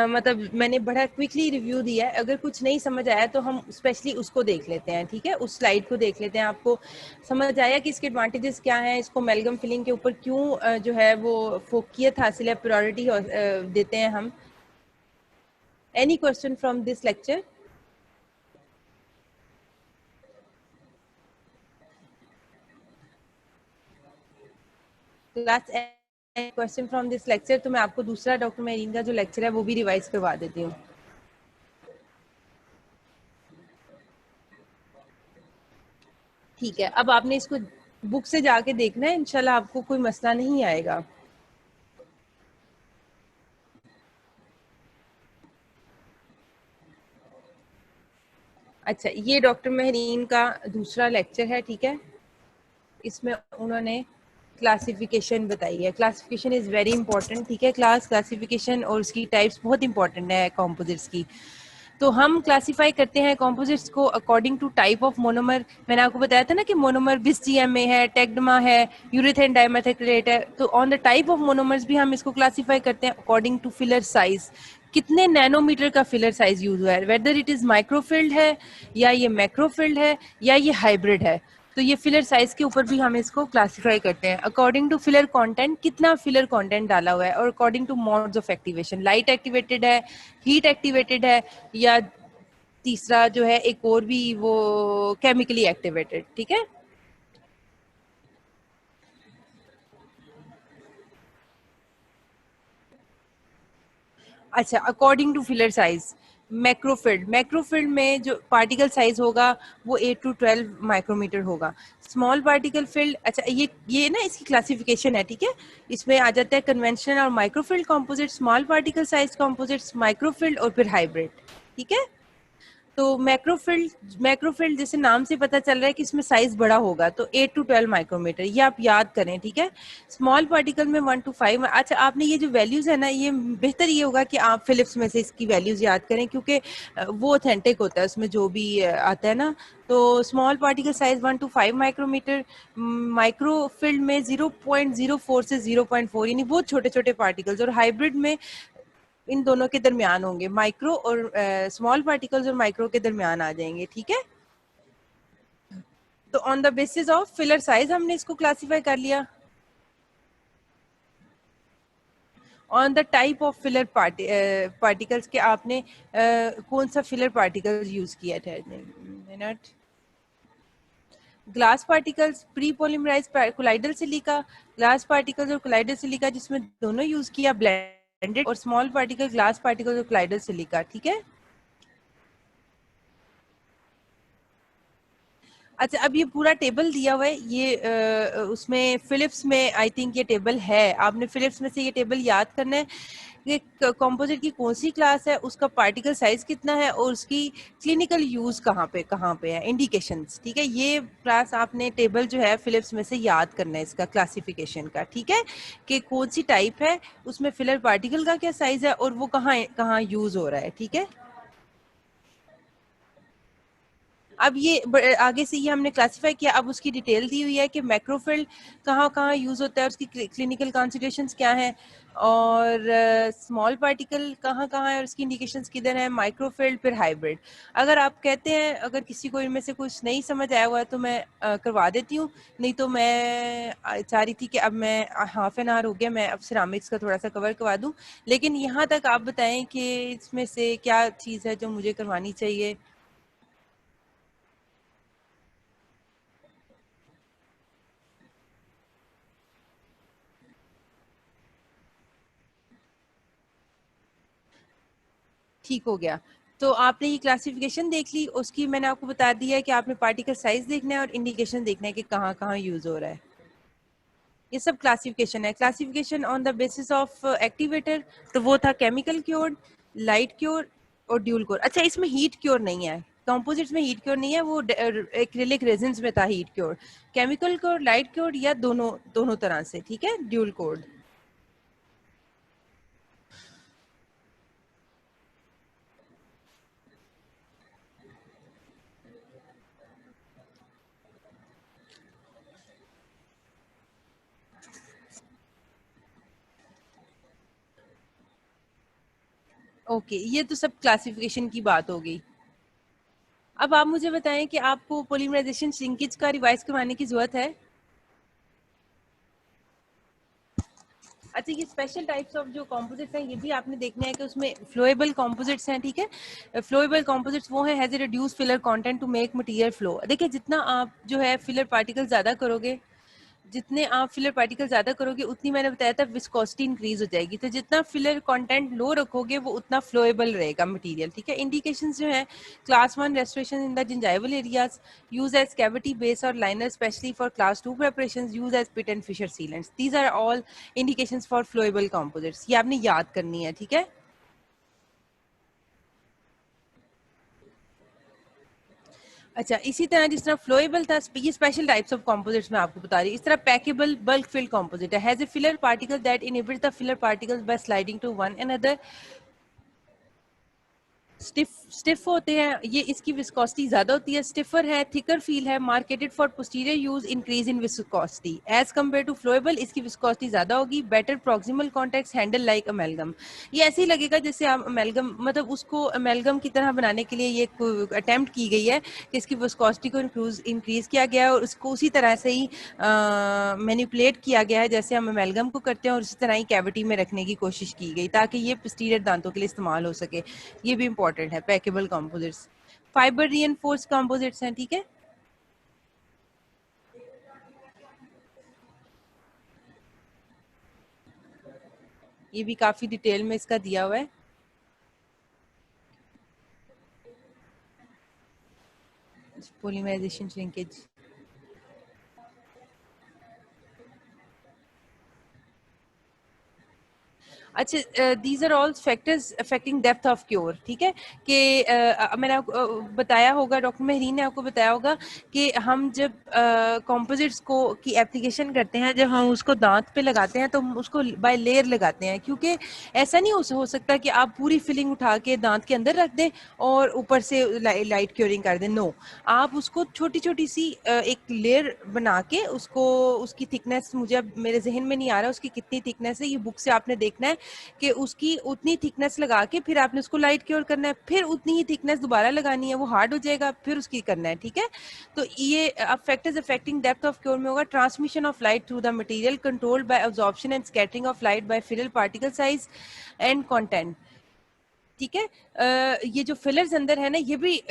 मतलब मैंने बड़ा क्विकली रिव्यू दिया है, अगर कुछ नहीं समझ आया तो हम स्पेशली उसको देख लेते हैं, ठीक है, उस स्लाइड को देख लेते हैं। आपको समझ आया कि इसके एडवांटेजेस क्या हैं, इसको एमेल्गम फिलिंग के ऊपर क्यों जो है वो फोकियत हासिल है, प्रायोरिटी देते हैं हम। Any question from this lecture? Class question from this lecture? तो मैं आपको दूसरा डॉक्टर मेरीन का जो लेक्चर है वो भी रिवाइज करवा देती हूँ। ठीक है, अब आपने इसको बुक से जाके देखना है, इंशाल्लाह आपको कोई मसला नहीं आएगा। अच्छा, ये डॉक्टर मेहरीन का दूसरा लेक्चर है, ठीक है, इसमें उन्होंने क्लासिफिकेशन बताई है। क्लासिफिकेशन इज़ वेरी इंपॉर्टेंट, ठीक है, क्लासिफिकेशन और उसकी टाइप्स बहुत इंपॉर्टेंट है कंपोजिट्स की। तो हम क्लासिफाई करते हैं कंपोजिट्स को according to type of monomer. मैंने आपको बताया था ना कि मोनोमर बिस जीएमए है, टेक्डमा है, यूरेथेन डाइमेथिक्लेट है। तो on the type of monomers भी हम इसको क्लासिफाई करते हैं अकॉर्डिंग टू फिलर साइज। कितने नैनोमीटर का फिलर साइज यूज हुआ है, वेदर इट इज माइक्रोफिल्ड है या ये मैक्रोफिल्ड है या ये हाइब्रिड है। तो ये फिलर साइज के ऊपर भी हम इसको क्लासिफाई करते हैं। अकॉर्डिंग टू फिलर कंटेंट, कितना फिलर कंटेंट डाला हुआ है, और according two modes of activation, light activated है, हीट एक्टिवेटेड है, या तीसरा जो है एक और भी वो केमिकली एक्टिवेटेड, ठीक है। अच्छा, अकॉर्डिंग टू फिलर साइज, मैक्रोफिल्ड में जो पार्टिकल साइज होगा वो 8 to 12 माइक्रोमीटर होगा। स्मॉल पार्टिकल फील्ड, अच्छा ये ना इसकी क्लासिफिकेशन है, ठीक है। इसमें आ जाता है कन्वेंशनल और microfilled composite, small particle size composites, microfilled और फिर हाइब्रिड, ठीक है। तो मैक्रोफिल्ड जैसे नाम से पता चल रहा है कि इसमें साइज बड़ा होगा, तो 8 to 12 माइक्रोमीटर, ये आप याद करें, ठीक है। स्मॉल पार्टिकल में 1 to 5। अच्छा, आपने ये जो वैल्यूज है ना, ये बेहतर ये होगा कि आप फिलिप्स में से इसकी वैल्यूज याद करें, क्योंकि वो ऑथेंटिक होता है, उसमें जो भी आता है ना। तो small particle size 1 to 5 micrometre, microfilled में 0.04 से 0.4, यानी बहुत छोटे छोटे पार्टिकल्स, और हाइब्रिड में इन दोनों के दरमियान होंगे, माइक्रो और स्मॉल पार्टिकल्स और माइक्रो के दरमियान आ जाएंगे, ठीक है। तो on the basis of filler size हमने इसको क्लासिफाई कर लिया। On the type of filler particles के आपने कौन सा फिलर पार्टिकल्स यूज किया था, minute. Glass particles, pre polymerize colloidal silica, glass particles और कोलाइडल सिलिका जिसमें दोनों यूज किया, ब्लेंडेड, और स्मॉल पार्टिकल, ग्लास पार्टिकल्स और कोलाइडल सिलिका, ठीक है। अच्छा, अब ये पूरा टेबल दिया हुआ है, ये उसमें फिलिप्स में आई थिंक ये टेबल है, आपने फिलिप्स में से ये टेबल याद करना है कि कंपोजिट की कौन सी क्लास है, उसका पार्टिकल साइज कितना है, और उसकी क्लिनिकल यूज कहाँ पे है, इंडिकेशंस, ठीक है। ये क्लास आपने टेबल जो है फिलिप्स में से याद करना है, इसका क्लासिफिकेशन का, ठीक है, कि कौन सी टाइप है, उसमें फिलर पार्टिकल का क्या साइज है, और वो कहाँ कहाँ यूज हो रहा है, ठीक है। अब ये आगे से ये हमने क्लासिफाई किया, अब उसकी डिटेल दी हुई है कि मैक्रोफिल्ड कहाँ कहाँ यूज होता है, उसकी क्लिनिकल कॉन्सेंट्रेशंस क्या है, और स्मॉल पार्टिकल कहाँ कहाँ है और उसकी इंडिकेशंस किधर है, माइक्रोफिल्ड, फिर हाइब्रिड। अगर आप कहते हैं, अगर किसी को इनमें से कुछ नहीं समझ आया हुआ है तो मैं करवा देती हूँ, नहीं तो मैं चाह रही थी कि अब मैं हाफ एन आवर हो गया, मैं अब सिरामिक्स का थोड़ा सा कवर करवा दूँ। लेकिन यहाँ तक आप बताएं कि इसमें से क्या चीज़ है जो मुझे करवानी चाहिए। ठीक हो गया। तो आपने ये क्लासिफिकेशन देख ली, उसकी मैंने आपको बता दिया है कि आपने पार्टिकल साइज देखना है और इंडिकेशन देखना है कि कहाँ कहाँ यूज हो रहा है। ये सब क्लासिफिकेशन है। Classification on the basis of activator, तो वो था केमिकल क्योर, लाइट क्योर और ड्यूल क्योर। अच्छा, इसमें हीट क्योर नहीं है, कंपोजिट्स में हीट क्योर नहीं है, वो एक्रिलिक रेजिन्स में था heat cure. Chemical cure, light cure, या दोनों दोनों तरह से, ठीक है, ड्यूल कोड। ओके, ये तो सब क्लासिफिकेशन की बात हो गई। अब आप मुझे बताएं कि आपको पॉलीमराइजेशन श्रिंकेज का रिवाइज करवाने की जरूरत है? अच्छा, ये स्पेशल टाइप्स ऑफ जो कॉम्पोजिट्स हैं ये भी आपने देखना है कि उसमें फ्लोएबल कॉम्पोजिट्स हैं, ठीक है। फ्लोएबल कॉम्पोजिट्स वो हैं has a reduce filler content to make material flow. देखिए, जितना आप जो है फिलर पार्टिकल ज्यादा करोगे, जितने आप फिलर पार्टिकल ज्यादा करोगे, उतनी मैंने बताया था विस्कोसिटी इंक्रीज हो जाएगी। तो जितना फिलर कंटेंट लो रखोगे वो उतना फ्लोएबल रहेगा मटेरियल, ठीक है। इंडिकेशंस जो है, class 1 restoration in the gingival areas, use as cavity base और liner specially for class 2 preparations, use as pit and fissure sealants. These are all indications for flowable composites. ये आपने याद करनी है, ठीक है। अच्छा, इसी तरह जिस तरह फ्लोएबल था, ये स्पेशल टाइप्स ऑफ कंपोजिट्स मैं आपको बता रही हूँ। इस तरह पैकेबल बल्क फिल्ड कंपोजिट है, has a filler particle that inhibits the filler particles by sliding to one another. Stiff होते हैं ये, इसकी विस्कोसिटी ज्यादा होती है, स्टिफर है, थिकर फील है, marketed for posterior use, increase in viscosity as compare to flowable. इसकी विस्कोसिटी ज्यादा होगी, better proximal contact, handle like amalgam. ये ऐसे ही लगेगा जैसे आप अमेलगम, मतलब उसको अमेलगम की तरह बनाने के लिए ये अटेम्प्ट की गई है कि इसकी विस्कोसिटी को इंक्रीज किया गया है और उसको उसी तरह से ही मैनिपुलेट किया गया है जैसे हम अमेलगम को करते हैं, और उसी तरह ही कैविटी में रखने की कोशिश की गई ताकि ये पोस्टीरियर दांतों के लिए इस्तेमाल हो सके। ये भी इंपॉर्टेंट है, पैकेबल कंपोजिट्स। फाइबर रीइंफोर्स्ड कंपोजिट्स हैं, ठीक है। ये भी काफी डिटेल में इसका दिया हुआ है। Polymerization shrinkage. अच्छा, these are all factors affecting depth of cure, ठीक है। कि मैंने आपको बताया होगा, डॉक्टर महरीन ने आपको बताया होगा कि हम जब कंपोजिट्स को की एप्लीकेशन करते हैं, जब हम उसको दांत पे लगाते हैं तो हम उसको बाय लेयर लगाते हैं, क्योंकि ऐसा नहीं हो सकता कि आप पूरी फिलिंग उठा के दांत के अंदर रख दें और ऊपर से लाइट क्योरिंग कर दें। नो, आप उसको छोटी छोटी सी एक लेयर बना के उसको, उसकी थिकनेस मुझे अब मेरे जहन में नहीं आ रहा उसकी कितनी थिकनेस है, ये बुक से आपने देखना है कि उसकी उतनी थिकनेस लगा के फिर आपने उसको लाइट क्योर करना है, फिर उतनी ही थिकनेस दोबारा लगानी है, वो हार्ड हो जाएगा, फिर उसकी करना है, ठीक है। तो ये अब factors affecting depth of cure में होगा transmission of light through the material, controlled by absorption and scattering of light by filler particle size and content, ठीक है। ये जो फिलर्स अंदर है ना, ये भी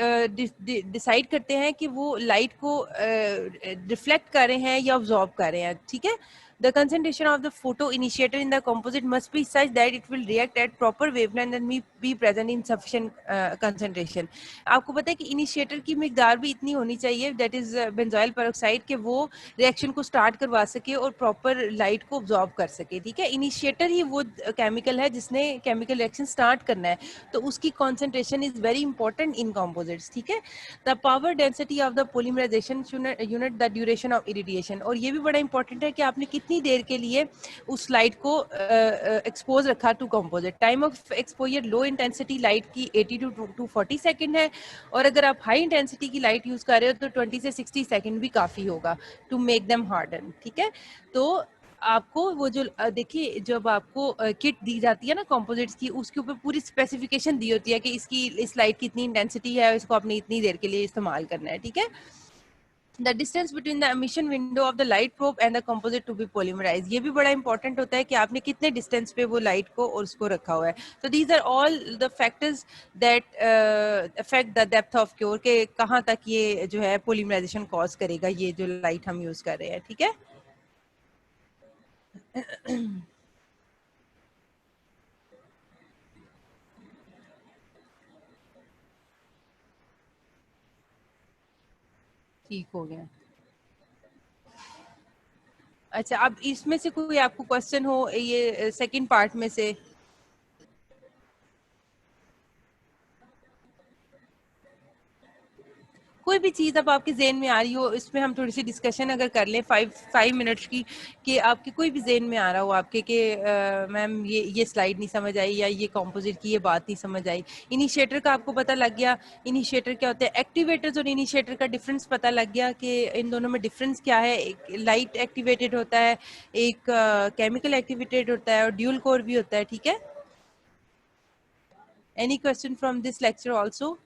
डिसाइड करते हैं कि वो लाइट को रिफ्लेक्ट कर रहे हैं या ऑब्जॉर्ब कर रहे हैं, ठीक है। The concentration of the photo initiator in the composite must be such that it will react at proper wavelength and be present in sufficient concentration. आपको पता है कि इनिशिएटर की मिकदार भी इतनी होनी चाहिए, दैट इज बेंजोइल पेरोक्साइड, के वो रिएक्शन को स्टार्ट करवा सके और प्रॉपर लाइट को ऑब्जॉर्ब कर सके, ठीक है। इनिशिएटर ही वो केमिकल है जिसने केमिकल रिएक्शन स्टार्ट करना है, तो उसकी concentration is very important in composites, ठीक है। The power density of the polymerization unit, the duration of irradiation, और ये भी बड़ा इंपॉर्टेंट है कि आपने कितनी देर के लिए उस लाइट को एक्सपोज रखा to composite. Time of exposure low intensity light की 80 to 40 सेकंड है, और अगर आप हाई इंटेंसिटी की लाइट यूज कर रहे हो तो 20 से 60 सेकंड भी काफी होगा टू मेक देम हार्डन, ठीक है। तो आपको वो जो देखिए, जब आपको किट दी जाती है ना कंपोजिट्स की, उसके ऊपर पूरी स्पेसिफिकेशन दी होती है कि इसकी इस लाइट की इतनी इंटेंसिटी है, इसको आपने इतनी देर के लिए इस्तेमाल करना है, ठीक है। The distance between the emission window of the light probe and the composite to be polymerized, ये भी बड़ा इंपॉर्टेंट होता है कि आपने कितने डिस्टेंस पे वो लाइट को और उसको रखा हुआ है। तो these are all the factors that affect the depth of cure, के कहाँ तक ये जो है पोलीमराइजेशन कॉज करेगा, ये जो लाइट हम यूज कर रहे हैं, ठीक है। ठीक हो गया। अच्छा, अब इसमें से कोई आपको क्वेश्चन हो ये सेकंड पार्ट में से? कोई भी चीज अब आपके जेहन में आ रही हो, इसमें हम थोड़ी सी डिस्कशन अगर कर लें 5 मिनट्स की, कि आपके कोई भी जेहन में आ रहा हो आपके कि मैम ये स्लाइड नहीं समझ आई, या ये कंपोजिट की ये बात नहीं समझ आई। इनिशिएटर का आपको पता लग गया, इनिशिएटर क्या होता है, एक्टिवेटर्स और इनिशिएटर का डिफरेंस पता लग गया कि इन दोनों में डिफरेंस क्या है। एक लाइट एक्टिवेटेड होता है, एक केमिकल एक्टिवेटेड होता है, और ड्यूल कोर भी होता है, ठीक है। Any question from this lecture also?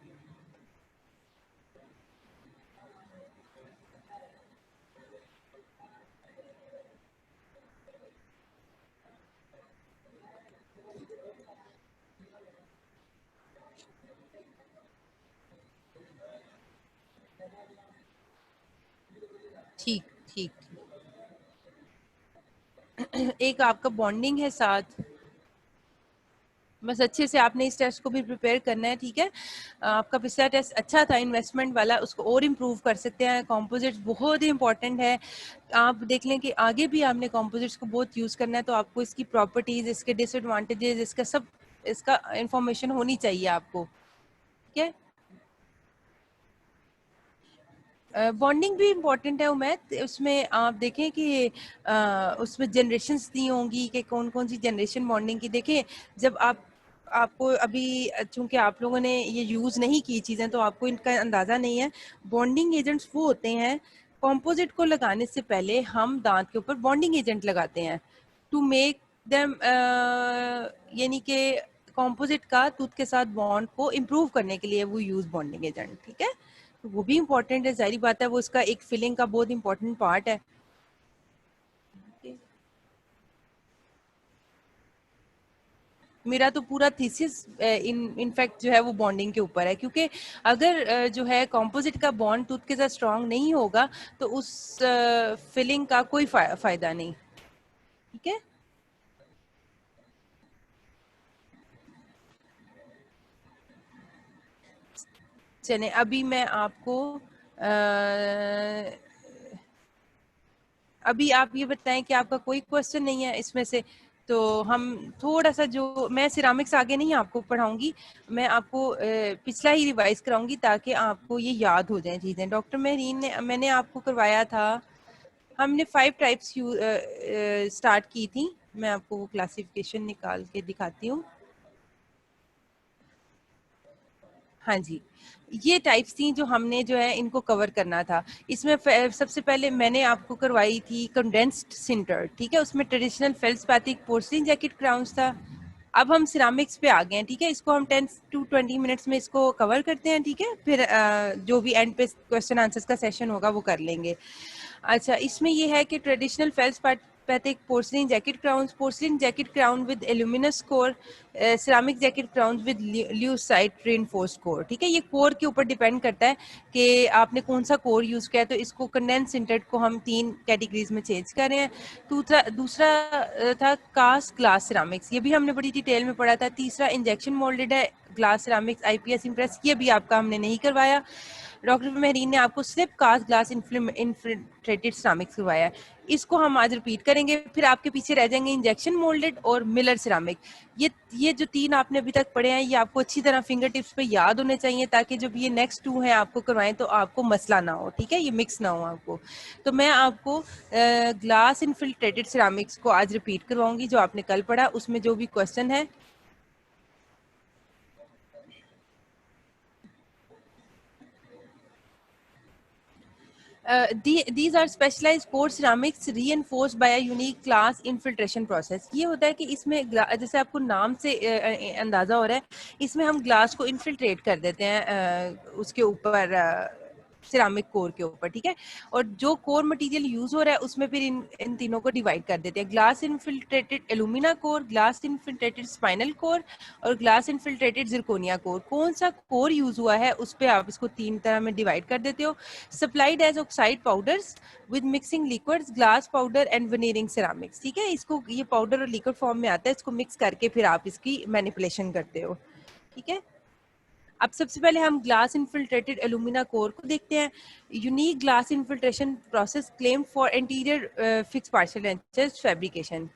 ठीक ठीक। एक आपका बॉन्डिंग है साथ, बस अच्छे से आपने इस टेस्ट को भी प्रिपेयर करना है, ठीक है। आपका पिछला टेस्ट अच्छा था इन्वेस्टमेंट वाला, उसको और इम्प्रूव कर सकते हैं। कॉम्पोजिट्स बहुत ही इंपॉर्टेंट है, आप देख लें कि आगे भी आपने कॉम्पोजिट्स को बहुत यूज़ करना है, तो आपको इसकी प्रॉपर्टीज़, इसके डिसएडवांटेजेस, इसका सब, इसका इंफॉर्मेशन होनी चाहिए आपको, ठीक है। बॉन्डिंग भी इम्पॉर्टेंट है उमैद, उसमें आप देखें कि उसमें जनरेशन्स दी होंगी कि कौन कौन सी जनरेशन बॉन्डिंग की। देखें, जब आपको अभी, चूंकि आप लोगों ने ये यूज़ नहीं की चीज़ें, तो आपको इनका अंदाज़ा नहीं है। बॉन्डिंग एजेंट्स वो होते हैं, कॉम्पोजिट को लगाने से पहले हम दांत के ऊपर बॉन्डिंग एजेंट लगाते हैं टू मेक देम, यानी कि कॉम्पोजिट का टूथ के साथ बॉन्ड को इम्प्रूव करने के लिए वो यूज़ बॉन्डिंग एजेंट, ठीक है। तो वो भी इम्पोर्टेंट है, जाहिर बात है, वो उसका एक फिलिंग का बहुत इम्पोर्टेंट पार्ट है। मेरा तो पूरा थीसिस इनफैक्ट जो है वो बॉन्डिंग के ऊपर है, क्योंकि अगर जो है कॉम्पोजिट का बॉन्ड टूथ के साथ स्ट्रांग नहीं होगा तो उस फिलिंग का कोई फायदा नहीं, ठीक है। चले, अभी मैं आपको अभी आप ये बताएं कि आपका कोई क्वेश्चन नहीं है इसमें से, तो हम थोड़ा सा, जो मैं सिरामिक्स आगे नहीं आपको पढ़ाऊंगी, मैं आपको पिछला ही रिवाइज कराऊंगी ताकि आपको ये याद हो जाए चीज़ें। डॉक्टर महरीन ने, मैंने आपको करवाया था, हमने 5 टाइप्स स्टार्ट की थी। मैं आपको वो क्लासिफिकेशन निकाल के दिखाती हूँ। हाँ जी, ये टाइप्स थी जो हमने जो है इनको कवर करना था। इसमें सबसे पहले मैंने आपको करवाई थी कंडेंस्ड सिंटर, ठीक है। उसमें traditional feldspathic porcelain jacket crowns था। अब हम सिरामिक्स पे आ गए हैं, ठीक है। इसको हम 10 to 20 मिनट्स में इसको कवर करते हैं, ठीक है। फिर जो भी एंड पे क्वेश्चन आंसर्स का सेशन होगा वो कर लेंगे। अच्छा, इसमें ये है कि traditional feldspathic porcelain jacket crowns, porcelain jacket crown with aluminous core, ceramic jacket crown with leucite reinforced core, ठीक है। ये कोर के ऊपर डिपेंड करता है कि आपने कौन सा कोर यूज़ किया है। तो इसको कंडेंस सिंटेड को हम 3 कैटेगरीज में चेंज कर रहे हैं। दूसरा था कास्ट ग्लास सिरामिक्स, ये भी हमने बड़ी डिटेल में पढ़ा था। तीसरा इंजेक्शन मोल्डेड है ग्लास सिरामिक्स आईपीएस इम्प्रेस, ये भी आपका हमने नहीं करवाया। डॉक्टर महरीन ने आपको सिर्फ कास्ट ग्लास इन्फिल्ट्रेटेड सिरामिक्स करवाया है, इसको हम आज रिपीट करेंगे। फिर आपके पीछे रह जाएंगे इंजेक्शन मोल्डेड और मिलर सिरामिक। ये जो 3 आपने अभी तक पढ़े हैं, ये आपको अच्छी तरह फिंगर टिप्स पे याद होने चाहिए, ताकि जब ये नेक्स्ट 2 हैं आपको करवाएं तो आपको मसला ना हो, ठीक है, ये मिक्स ना हो आपको। तो मैं आपको ग्लास इन्फिल्ट्रेटेड सिरामिक्स को आज रिपीट करवाऊंगी, जो आपने कल पढ़ा, उसमें जो भी क्वेश्चन है। these are specialized core ceramics reinforced by a unique glass infiltration process। ये होता है कि इसमें जैसे आपको नाम से अंदाजा हो रहा है, इसमें हम ग्लास को इन्फिल्ट्रेट कर देते हैं उसके ऊपर, सिरामिक कोर के ऊपर, ठीक है। और जो कोर मटेरियल यूज हो रहा है उसमें फिर इन तीनों को डिवाइड कर देते हैं, glass infiltrated alumina core, glass infiltrated spinal core और ग्लास इन्फिल्ट्रेटेड जिरकोनिया कोर। कौन सा कोर यूज हुआ है उस पर आप इसको 3 तरह में डिवाइड कर देते हो। Supplied as oxide powders with mixing liquids, glass powder and veneering ceramics, ठीक है। इसको, ये पाउडर और लिक्विड फॉर्म में आता है, इसको मिक्स करके फिर आप इसकी मैनिपुलेशन करते हो, ठीक है। अब सबसे पहले हम ग्लास इन्फिल्ट्रेटेड एल्यूमिना कोर को देखते हैं। Unique glass infiltration process claim for interior fix partial lenses fabrication.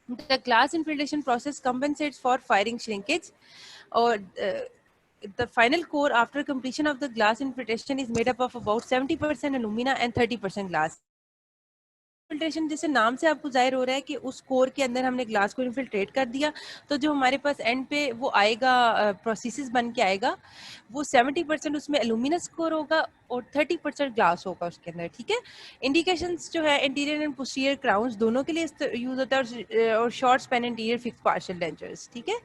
The glass infiltration process compensates for firing shrinkage, or the final core after completion of the glass infiltration is made up of about 70% alumina and 30% glass. Infiltration जैसे नाम से आपको जाहिर हो रहा है कि उस कोर के अंदर हमने ग्लास को इन्फिल्ट्रेट कर दिया, तो जो हमारे पास एंड पे वो आएगा, प्रोसेसेस बन के आएगा, वो 70% उसमें एल्यूमिनस कोर होगा और 30% ग्लास होगा उसके अंदर, ठीक है। इंडिकेशंस जो है इंटीरियर एंड पोस्टीरियर क्राउन्स दोनों के लिए यूज होता है, और short span interior fix partial dentures, ठीक है।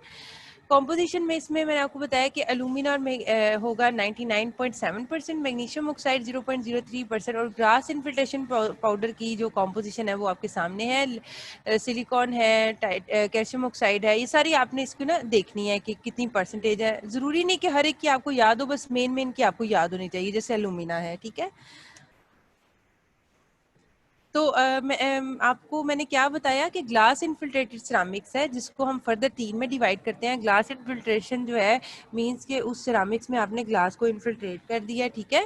कॉम्पोजिशन में इसमें मैंने आपको बताया कि एल्यूमिना में होगा 99.7%, मैग्नीशियम ऑक्साइड 0.03% और ग्लास इन्फिल्ट्रेशन पाउडर की जो कॉम्पोजिशन है वो आपके सामने है। सिलिकॉन है, कैल्शियम ऑक्साइड है, ये सारी आपने इसको ना देखनी है कि कितनी परसेंटेज है। ज़रूरी नहीं कि हर एक की आपको याद हो, बस मेन की आपको याद होनी चाहिए, जैसे एल्यूमिना है, ठीक है। तो आपको मैंने क्या बताया कि ग्लास इन्फिल्ट्रेटेड सिरामिक्स है, जिसको हम फर्दर 3 में डिवाइड करते हैं। ग्लास इन्फिल्ट्रेशन जो है मींस के उस सिरामिक्स में आपने ग्लास को इन्फिल्ट्रेट कर दिया, ठीक है।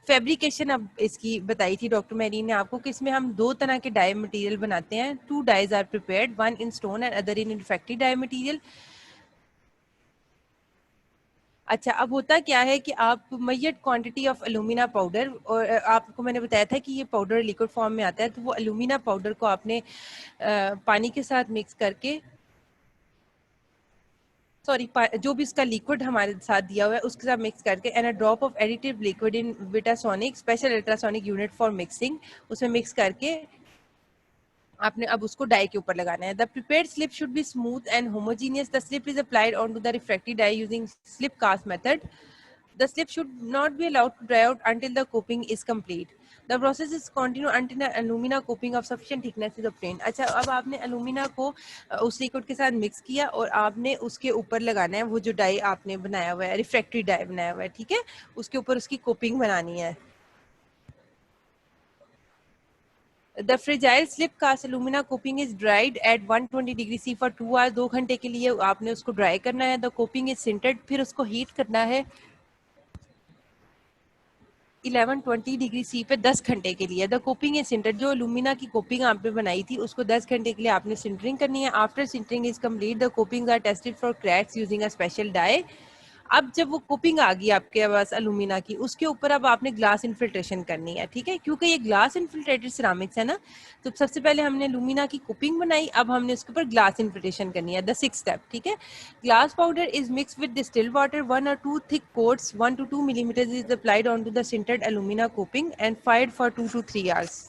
फैब्रिकेशन अब इसकी बताई थी डॉक्टर मेरी ने आपको कि इसमें हम 2 तरह के डाई मटेरियल बनाते हैं। 2 dies are prepared, one in stone and other in refractive die material. अच्छा, अब होता क्या है कि आप मैयट क्वांटिटी ऑफ एल्यूमिना पाउडर, और आपको मैंने बताया था कि ये पाउडर लिक्विड फॉर्म में आता है, तो वो एल्यूमिना पाउडर को आपने पानी के साथ मिक्स करके, सॉरी, जो भी इसका लिक्विड हमारे साथ दिया हुआ है उसके साथ मिक्स करके, and a drop of additive liquid in Vitasonic special ultrasonic unit for mixing, उसमें मिक्स करके आपने अब उसको डाई के ऊपर लगाना है। The prepared slip should be smooth and homogeneous. The slip is applied on to the refractive die using slip cast method. The slip should not be allowed to dry out until the coping is complete. The process is continued until an alumina coping of sufficient thickness is obtained. अच्छा, अब आपने alumina को उस लिक्विड के साथ मिक्स किया और आपने उसके ऊपर लगाना है वो जो डाई आपने बनाया हुआ है, रिफ्रैक्टरी डाई बनाया हुआ है, ठीक है, उसके ऊपर उसकी कोपिंग बनानी है। The fragile slip cast alumina coping is dried at 120 degree C for 2 hours। 2 घंटे के लिए आपने उसको ड्राई करना है। द कोपिंग इज सिंटेड, फिर उसको हीट करना है 1120 डिग्री सी पे 10 घंटे के लिए। द कोपिंग इज सिंटर्ड, जो लुमिना की कोपिंग आपने बनाई थी उसको 10 घंटे के लिए आपने सिंटरिंग करनी है। After sintering is complete, the copings are tested for cracks using a special die. अब जब वो कोपिंग आ गई आपके पास अलुमिना की, उसके ऊपर अब आपने ग्लास इन्फिल्ट्रेशन करनी है, ठीक है, क्योंकि ये ग्लास इन्फिल्ट्रेटेड सिरामिक्स है ना, तो सबसे पहले हमने लुमिना की कोपिंग बनाई, अब हमने उसके ऊपर ग्लास इन्फिल्ट्रेशन करनी है, द 6th स्टेप, ठीक है। Glass powder is mix with distilled water, 1 or 2 thick quotes 1 to 2 millimeters is applied onto the sintered alumina coping and fired for 2 to 3 hours।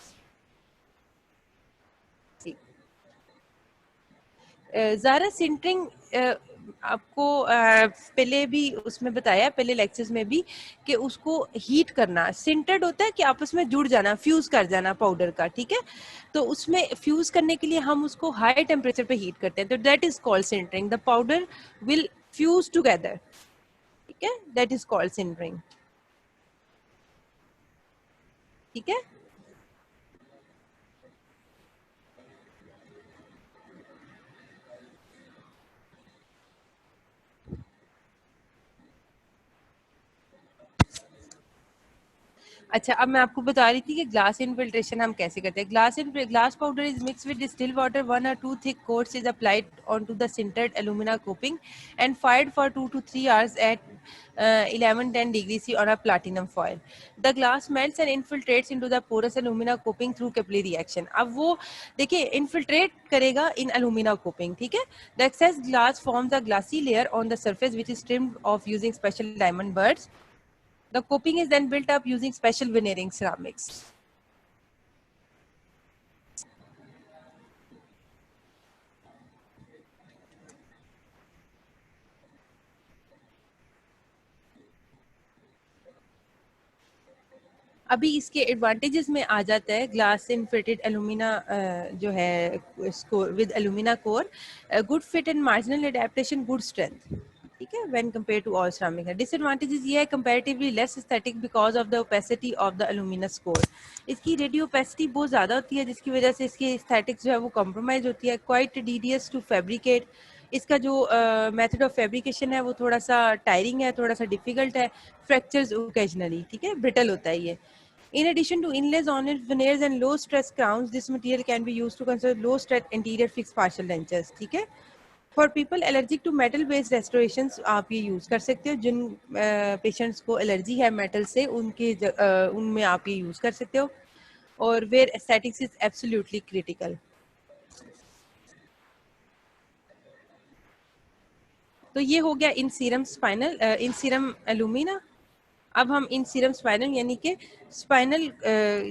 Zaara sintering आपको पहले भी उसमें बताया, पहले लेक्चर्स में भी, कि उसको हीट करना। सिंटर्ड होता है कि आपस में जुड़ जाना, फ्यूज कर जाना पाउडर का, ठीक है, तो उसमें फ्यूज करने के लिए हम उसको हाई टेम्परेचर पे हीट करते हैं, तो that is called sintering. The powder will fuse together, ठीक है, दैट इज कॉल्ड सिंटरिंग, ठीक है। अच्छा, अब मैं आपको बता रही थी कि ग्लास इनफिल्ट्रेशन हम कैसे करते हैं। Glass powder is mix with distilled water, 1 or 2 thick quotes is applied onto the sintered alumina coping and fired for 2 to 3 hours at 1110 degrees C on a platinum foil. The glass melts and infiltrates into the porous alumina coping through capillary reaction। अब वो देखिए इन्फिल्ट्रेट करेगा इन alumina coping, ठीक है। The excess glass forms a glassy layer on the surface which is trimmed off using special diamond burrs। The coping is then built up using special veneering ceramics। अभी इसके एडवांटेजेस में आ जाता है ग्लास इनफिटेड एल्यूमिना जो है इसको with alumina core, good fit and marginal adaptation, good strength, ठीक है, when compare to all ceramic है। डिसएडवांटेजेस ये है comparatively less aesthetic because of the opacity of the aluminous core. इसकी रेडियो ओपेसिटी बहुत ज़्यादा होती है जिसकी वजह से इसकी एस्थेटिक्स जो है वो कॉम्प्रोमाइज होती है। क्वाइट टीडियस टू फैब्रिकेट, इसका जो मेथड ऑफ फैब्रिकेशन है वो थोड़ा सा टायरिंग है, थोड़ा सा डिफिकल्ट है, फ्रैक्चर्स ओकेजनली, ठीक है, ब्रिटल होता है ये। In addition to inlays on it, veneers and low stress crowns, this material can be used to construct low stress interior fixed partial dentures, ठीक है। For people allergic to metal based restorations, आप ये यूज कर सकते हो। जिन पेशेंट्स को एलर्जी है मेटल से, उनमें आप ये यूज कर सकते हो। और where aesthetics is absolutely critical. तो ये हो गया In Ceram spinel, In Ceram alumina. अब हम इन सीरम स्पाइनल यानी कि स्पाइनल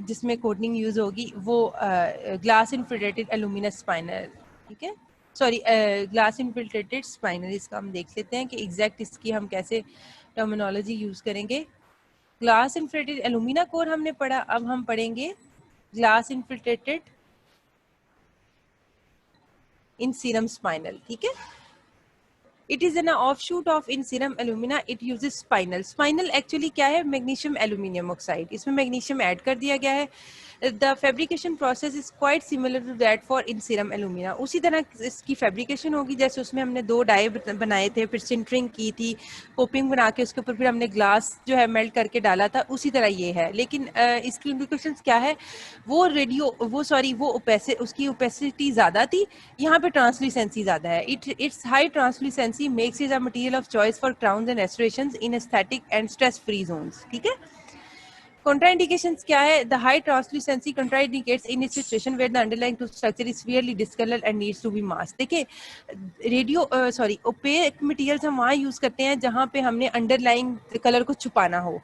जिसमें कोटिंग यूज होगी वो ग्लास इन्फिल्ट्रेटेड एल्यूमिना स्पाइनल ठीक है, सॉरी ग्लास इनफिल्ट्रेटेड स्पाइनल, इसका हम देख लेते हैं कि एग्जैक्ट इसकी हम कैसे टर्मिनोलॉजी यूज करेंगे। ग्लास इनफिल्ट्रेटेड एल्यूमिना कोर हमने पढ़ा, अब हम पढ़ेंगे glass infiltrated In Ceram spinel. ठीक है, it is an offshoot of In Ceram alumina, it uses spinel. Spinel actually क्या है, मैग्नीशियम एल्यूमिनियम ऑक्साइड, इसमें मैग्नीशियम ऐड कर दिया गया है। The fabrication process is quite similar to that for In Ceram alumina, उसी तरह इसकी फैब्रिकेशन होगी जैसे उसमें हमने 2 डाई बनाए थे, फिर सिंटरिंग की थी, कोपिंग बना के उसके ऊपर फिर हमने ग्लास जो है मेल्ट करके डाला था, उसी तरह ये है। लेकिन इसकी इम्प्लीकेशंस क्या है, वो उसकी ओपेसिटी ज़्यादा थी, यहाँ पे ट्रांसल्यूसेंसी ज़्यादा है। Its high translucency makes it a material of choice for crowns and restorations in aesthetic and stress free zones. ठीक है, contraindications क्या है, the high translucency contraindicates in a situation where the underlying tooth structure is severely discolored and needs to be masked। देखिए ओपेक मटेरियल्स हम वहाँ यूज करते हैं जहाँ पे हमने अंडरलाइंग कलर को छुपाना हो।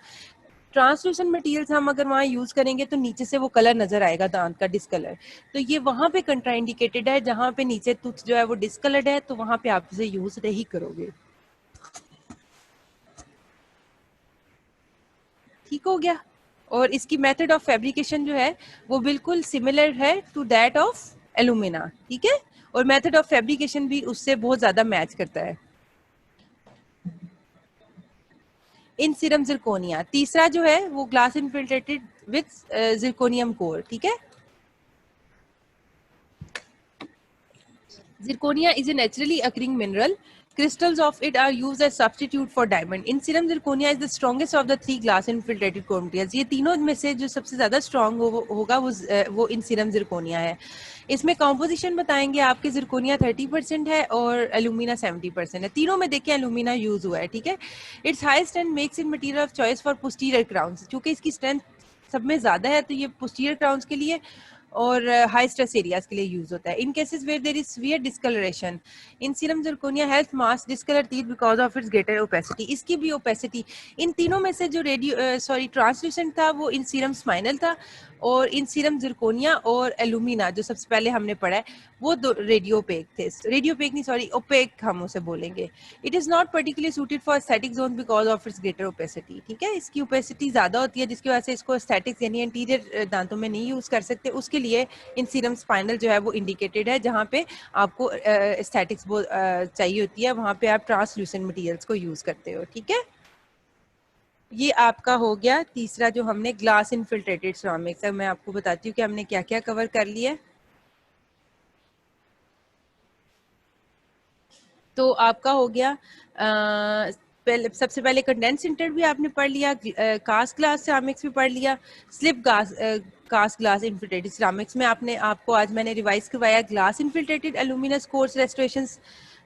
ट्रांसलूसेंट मटेरियल्स हम अगर वहाँ यूज करेंगे तो नीचे से वो कलर नजर आएगा दांत का डिस्कलर, तो ये वहाँ पे कंट्राइंडिकेटेड है, जहाँ पे नीचे टूथ जो है वो डिस्कलर्ड है, तो वहाँ पे आप इसे यूज नहीं करोगे। ठीक हो गया, और इसकी मेथड ऑफ फैब्रिकेशन जो है वो बिल्कुल सिमिलर है टू दैट ऑफ एल्यूमिना। ठीक है, और मेथड ऑफ फैब्रिकेशन भी उससे बहुत ज्यादा मैच करता है। इन सीरम जिरकोनिया, तीसरा जो है वो glass infiltrated with zirconium core. ठीक है, zirconia is a naturally occurring mineral. Crystals of it are used as substitute for diamond. In serum zirconia is the strongest of the 3 glass infiltrated core materials. ये तीनों में से जो सबसे ज्यादा स्ट्रॉन्ग होगा वो इन सीरम जिरकोनिया है। इसमें कॉम्पोजिशन बताएंगे आपके, जिरकोनिया 30% है और एल्यूमिना 70% है। तीनों में देखिए एल्यूमिना यूज हुआ है। ठीक है, its high strength makes in material of choice for posterior crowns, क्योंकि इसकी स्ट्रेंथ सब में ज्यादा है तो ये पोस्टीरियर क्राउन्स के लिए और हाई स्ट्रेस एरियाज के लिए यूज होता है। In cases where there is severe discolouration In Ceram zirconia help mask discolour teeth because of its greater opacity, इसकी भी ओपेसिटी। इन तीनों में से जो ट्रांसल्यूसेंट था वो इन सीरम स्पाइनल था, और इन सीरम जिरकोनिया और एल्यूमिना जो सबसे पहले हमने पढ़ा है वो दो रेडियोपेक थे, रेडियोपेक नहीं सॉरी ओपेक हम उसे बोलेंगे। It is not particularly suited for aesthetic zone because of its greater opacity. ठीक है, इसकी ओपेसिटी ज्यादा होती है जिसकी वजह से इसको एस्थेटिक्स यानी इंटीरियर दांतों में नहीं यूज कर सकते, उसके लिए इन सीरम स्पाइनल जो है वो इंडिकेटेड है। जहाँ पे आपको एस्थेटिक्स चाहिए होती है वहाँ पे आप ट्रांसल्यूसेंट मटेरियल्स को यूज करते हो। ठीक है, ये आपका हो गया तीसरा जो हमने ग्लास इनफिल्ट्रेटेड सिरामिक्स। मैं आपको बताती हूँ कि हमने क्या क्या कवर कर लिया है। तो आपका हो गया सबसे पहले कंडेंस सिंटर्ड भी आपने पढ़ लिया, कास्ट ग्लास सिरामिक्स भी पढ़ लिया, slip cast glass infiltrated ceramics में आपको आज मैंने रिवाइज करवाया glass infiltrated aluminous cores restorations,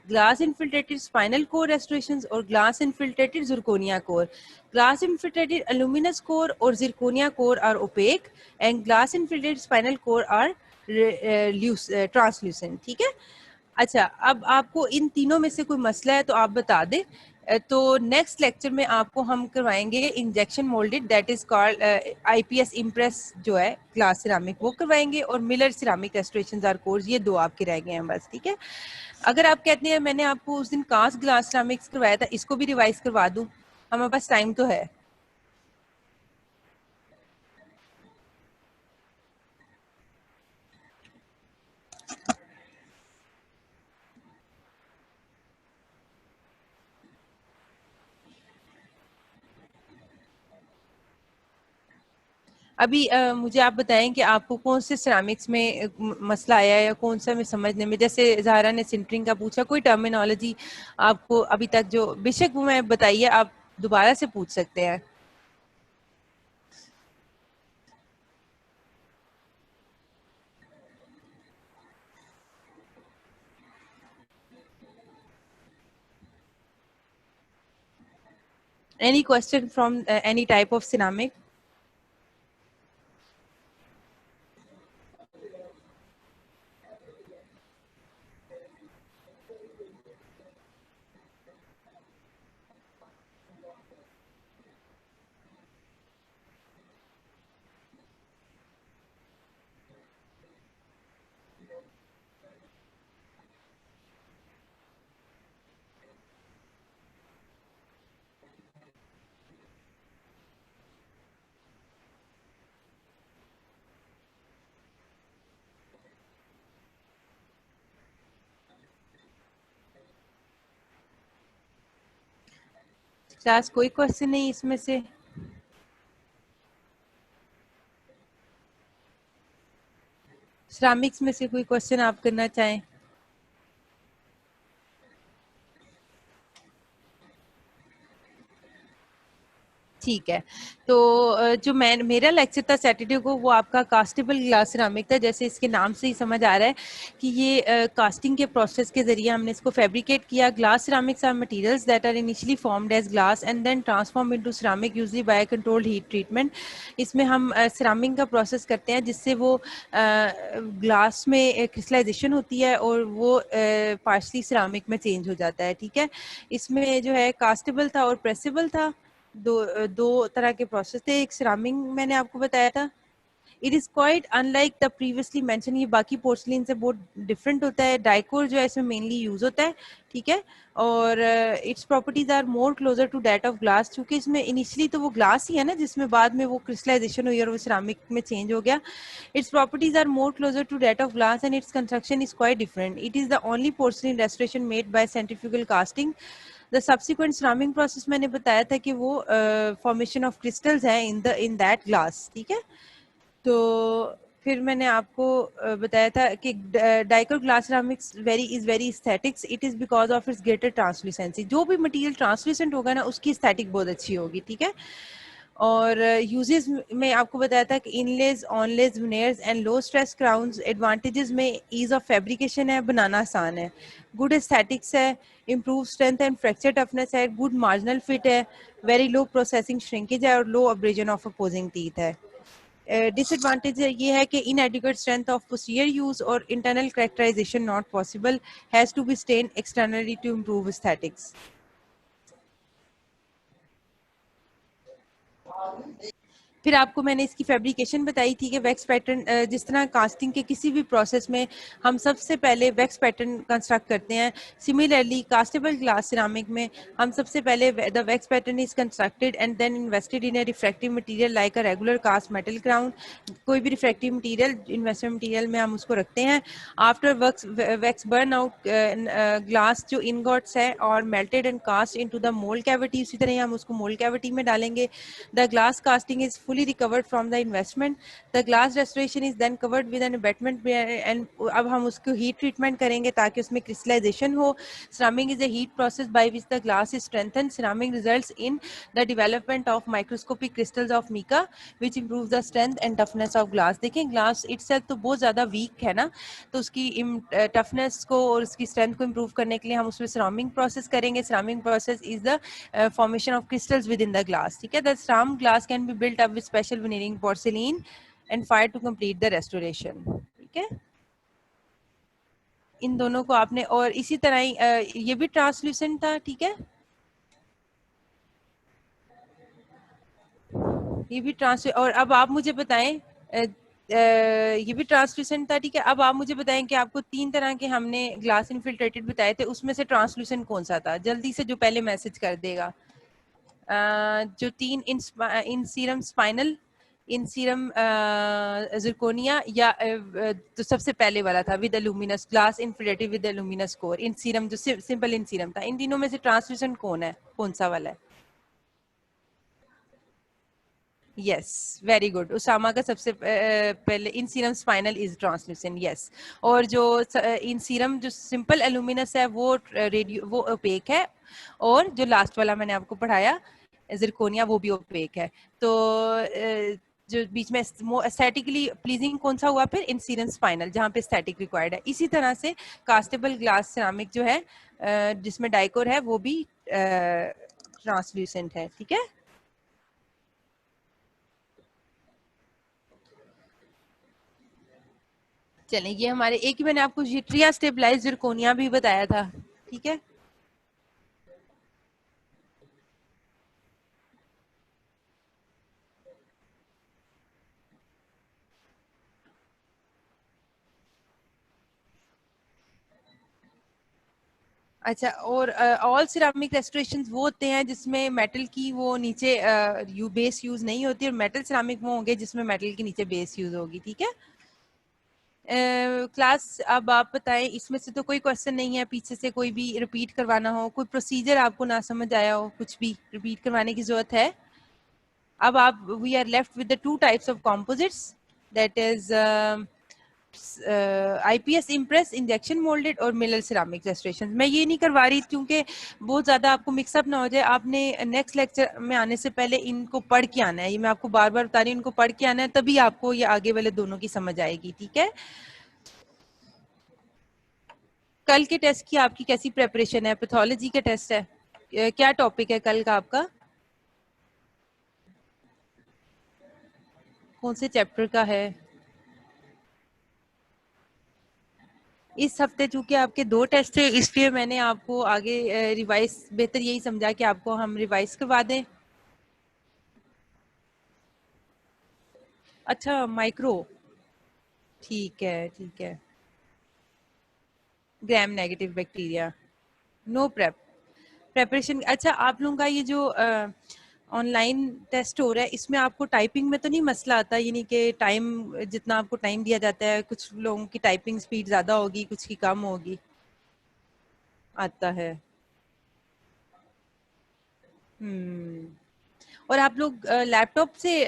glass infiltrated spinal core restorations और glass infiltrated zirconia core. Glass infiltrated aluminous core और zirconia core are opaque and glass infiltrated spinal core are translucent. ठीक है, अच्छा अब आपको इन तीनों में से कोई मसला है तो आप बता दें। तो नेक्स्ट लेक्चर में आपको हम करवाएंगे injection moulded that is called IPS Empress जो है ग्लास सिरामिक वो करवाएंगे, और मिलर सिरामिक रेस्टोरेशन आर कोर्स, ये 2 आपके रह गए हैं बस। ठीक है, अगर आप कहते हैं मैंने आपको उस दिन कास्ट ग्लास सिरामिक्स करवाया था, इसको भी रिवाइज करवा दूं, हमारे पास टाइम तो है। अभी मुझे आप बताएं कि आपको कौन से सिरामिक्स में मसला आया है या कौन सा में समझने में, जैसे ज़ाहरा ने सिंटरिंग का पूछा, कोई टर्मिनोलॉजी आपको अभी तक जो बेशक वो मैं बताइए, आप दोबारा से पूछ सकते हैं। Any question from any type of ceramic? Class कोई क्वेश्चन नहीं इसमें से? सिरामिक्स में से कोई क्वेश्चन आप करना चाहें? ठीक है। तो जो मैं मेरा लेक्चर था सैटरडे को, वो आपका कास्टेबल ग्लास सिरामिक था। जैसे इसके नाम से ही समझ आ रहा है कि ये कास्टिंग के प्रोसेस के जरिए हमने इसको फैब्रिकेट किया। Glass ceramics are materials that are initially formed as glass and then transform into ceramic usually by controlled heat treatment. इसमें हम सिरामिक का प्रोसेस करते हैं जिससे वो ग्लास में क्रिस्टलाइजेशन होती है और वो पार्शली सिरामिक में चेंज हो जाता है। ठीक है। इसमें जो है कास्टेबल था और प्रेसेबल था। दो तरह के प्रोसेस थे। एक सिरामिक मैंने आपको बताया था। It is quite unlike the previously mention, ये बाकी पोर्सलिन से बहुत डिफरेंट होता है। डाइकोर जो है इसमें मेनली यूज होता है। ठीक है। और its properties are more closer to that of glass, क्योंकि इसमें इनिशियली तो वो ग्लास ही है ना, जिसमें बाद में वो क्रिस्टलाइजेशन हुई और वो सिरामिक में चेंज हो गया। Its properties are more closer to that of glass and its construction is quite different. It is the only porcelain restoration made by centrifugal casting. The subsequent ceramic process मैंने बताया था कि वो फॉर्मेशन ऑफ क्रिस्टल्स है इन दैट ग्लास। ठीक है। तो फिर मैंने आपको बताया था कि Dicor glass ceramics very aesthetics. It is because of its greater translucency. जो भी मटेरियल ट्रांसल्यूसेंट होगा ना, उसकी एस्थेटिक बहुत अच्छी होगी। ठीक है। और यूजेस में आपको बताया था कि inlays, onlays, veneers and low stress crowns. Advantages में ईज ऑफ फैब्रिकेशन है, बनाना आसान है, गुड एस्थेटिक्स है, improve strength and fracture toughness है, गुड मार्जिनल फिट है, वेरी लो प्रोसेसिंग श्रिंकेज है और low abrasion of opposing teeth है। डिसएडवांटेज ये है कि inadequate strength of posterior use और internal characterization not possible, has to be stain externally to improve aesthetics. फिर आपको मैंने इसकी फैब्रिकेशन बताई थी कि वैक्स पैटर्न, जिस तरह कास्टिंग के किसी भी प्रोसेस में हम सबसे पहले वैक्स पैटर्न कंस्ट्रक्ट करते हैं, सिमिलरली कास्टेबल ग्लास सिरामिक में हम सबसे पहले the wax pattern is constructed and then invested in a refractive material like a regular cast metal crown. कोई भी रिफ्रैक्टिव मटेरियल, इन्वेस्टमेंट मटेरियल में हम उसको रखते हैं। After wax burn out glass जो इनगॉट्स है और melted and cast into the mould cavity, उसी तरह हम उसको मोल्ड कैविटी में डालेंगे। The glass casting is fully recovered from the investment. The glass restoration is then covered with an abatement and अब हम उसको heat treatment करेंगे ताकि उसमें crystallization हो. Ceramic is a heat process by which the glass is strengthened. Ceramic results in the development of microscopic crystals of mica which improves the strength and toughness of glass. देखें glass itself तो बहुत ज़्यादा weak है ना, तो उसकी toughness को और उसकी strength को improve करने के लिए हम उसमें ceramic process करेंगे. Ceramic process is the formation of crystals within the glass. ठीक है. The ceramic glass can be built up with special veneering porcelain and fire to complete the restoration. ठीक है. इन दोनों को आपने, और इसी तरह ही ये भी ट्रांसल्यूसेंट था। ठीक है। ये भी ट्रांस, और अब आप मुझे बताएं, ये भी ट्रांसल्यूसेंट था। ठीक है। अब आप मुझे बताएं कि आपको तीन तरह के हमने ग्लास इनफिल्ट्रेटेड बताए थे, उसमें से ट्रांसल्यूसेंट कौन सा था? जल्दी से जो पहले मैसेज कर देगा। जो तीन इन Ceram spinel, In Ceram zirconia, या तो सबसे पहले वाला था with luminous glass infiltrated with luminous core. In serum जो सिंपल इन सीरम था। इन तीनों में से ट्रांसल्यूसेंट कौन है, कौन सा वाला है? Yes, very good. उसामा का सबसे पहले इन Ceram spinal is translucent. Yes. और जो इन सीरम जो सिंपल एल्यूमिनस है वो रेडियो, वो ओपेक है। और जो लास्ट वाला मैंने आपको पढ़ाया जिरकोनिया, वो भी ओपेक है। तो जो बीच में एस्थेटिकली प्लीजिंग कौन सा हुआ फिर? इन सीरम स्पाइनल, जहाँ पे एस्थेटिक रिक्वायर्ड है। इसी तरह से कास्टेबल ग्लास सिरामिक जो है जिसमें डाइकोर है वो भी ट्रांसल्यूसेंट है। ठीक है। चलें, ये हमारे एक ही मैंने आपको ट्रिया स्टेबलाइज जिरकोनिया भी बताया था। ठीक है। अच्छा, और ऑल सिरामिक रेस्टोरेशंस वो होते हैं जिसमें मेटल की वो नीचे बेस यूज नहीं होती, और मेटल सिरामिक वो होंगे जिसमें मेटल की नीचे बेस यूज होगी। ठीक है। क्लास अब आप बताएं, इसमें से तो कोई क्वेश्चन नहीं है पीछे से कोई भी रिपीट करवाना हो, कोई प्रोसीजर आपको ना समझ आया हो, कुछ भी रिपीट करवाने की जरूरत है? अब आप we are left with the two types of composites, that is IPS Empress injection moulded और मिलर सिरामिक रेस्टोरेशन। मैं ये नहीं करवा रही क्योंकि बहुत ज़्यादा आपको मिक्सअप ना हो जाए। आपने नेक्स्ट लेक्चर में आने से पहले इनको पढ़ के आना है, ये मैं आपको बार बार बता रही हूँ, इनको पढ़ के आना है, तभी आपको ये आगे वाले दोनों की समझ आएगी। ठीक है, कल के टेस्ट की आपकी कैसी प्रेपरेशन है? पैथोलॉजी का टेस्ट है, क्या टॉपिक है कल का आपका? कौन से चैप्टर का है? इस हफ्ते चूंकि आपके 2 टेस्ट है, इसलिए मैंने आपको आगे रिवाइज, बेहतर यही समझा कि आपको हम रिवाइज करवा दें। अच्छा, माइक्रो, ठीक है ठीक है। Gram negative bacteria, no preparation. अच्छा, आप लोगों का ये जो ऑनलाइन टेस्ट हो रहा है, इसमें आपको टाइपिंग में तो नहीं मसला आता? यानी कि टाइम, जितना आपको टाइम दिया जाता है, कुछ लोगों की टाइपिंग स्पीड ज़्यादा होगी, कुछ की कम होगी? आता है। और आप लोग लैपटॉप से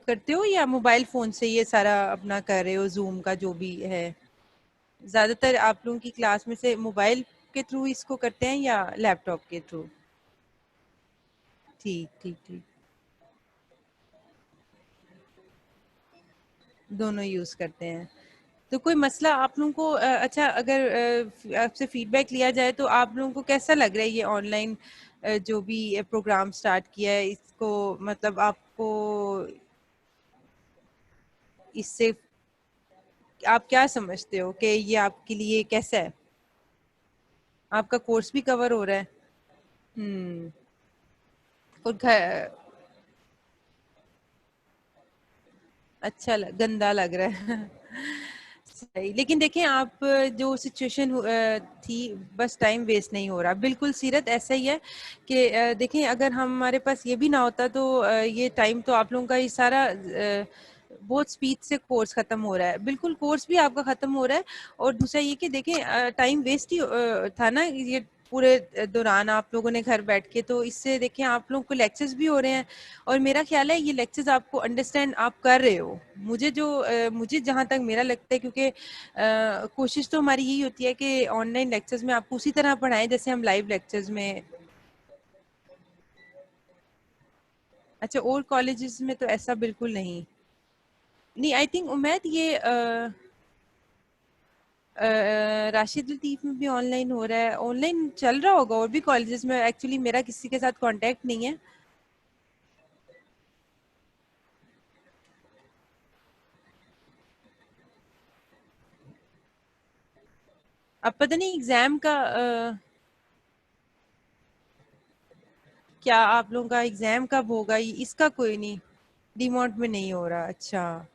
करते हो या मोबाइल फ़ोन से ये सारा अपना कर रहे हो, जूम का जो भी है? ज़्यादातर आप लोगों की क्लास में से मोबाइल के थ्रू इसको करते हैं या लैपटॉप के थ्रू? ठीक ठीक ठीक, दोनों यूज़ करते हैं। तो कोई मसला आप लोगों को अच्छा, अगर आपसे फीडबैक लिया जाए तो आप लोगों को कैसा लग रहा है ये ऑनलाइन जो भी प्रोग्राम स्टार्ट किया है, इसको मतलब आपको इससे आप क्या समझते हो कि ये आपके लिए कैसा है? आपका कोर्स भी कवर हो रहा है? हम्म। और घर अच्छा गंदा लग रहा है सही, लेकिन देखें आप जो सिचुएशन थी, बस टाइम वेस्ट नहीं हो रहा, बिल्कुल सीरत ऐसा ही है कि देखें अगर हमारे पास ये भी ना होता तो ये टाइम तो आप लोगों का ये सारा बहुत स्पीड से कोर्स खत्म हो रहा है, बिल्कुल कोर्स भी आपका खत्म हो रहा है। और दूसरा ये कि देखें टाइम वेस्ट ही था ना ये पूरे दौरान आप लोगों ने घर बैठ के, तो इससे देखें आप लोगों को लेक्चर्स भी हो रहे हैं, और मेरा ख्याल है ये लेक्चर्स आपको अंडरस्टैंड आप कर रहे हो। मुझे जहाँ तक मेरा लगता है, क्योंकि कोशिश तो हमारी यही होती है कि ऑनलाइन लेक्चर्स में आपको उसी तरह पढ़ाएं जैसे हम लाइव लेक्चर्स में। अच्छा, और कॉलेजेस में तो ऐसा बिल्कुल नहीं। नहीं, आई थिंक उमैद ये राशिद लतीफ में भी ऑनलाइन हो रहा है, ऑनलाइन चल रहा होगा और भी कॉलेजेस में। एक्चुअली मेरा किसी के साथ कांटेक्ट नहीं है। अब पता नहीं एग्जाम का क्या आप लोगों का एग्जाम कब होगा, इसका कोई नहीं? डिमोट में नहीं हो रहा, अच्छा।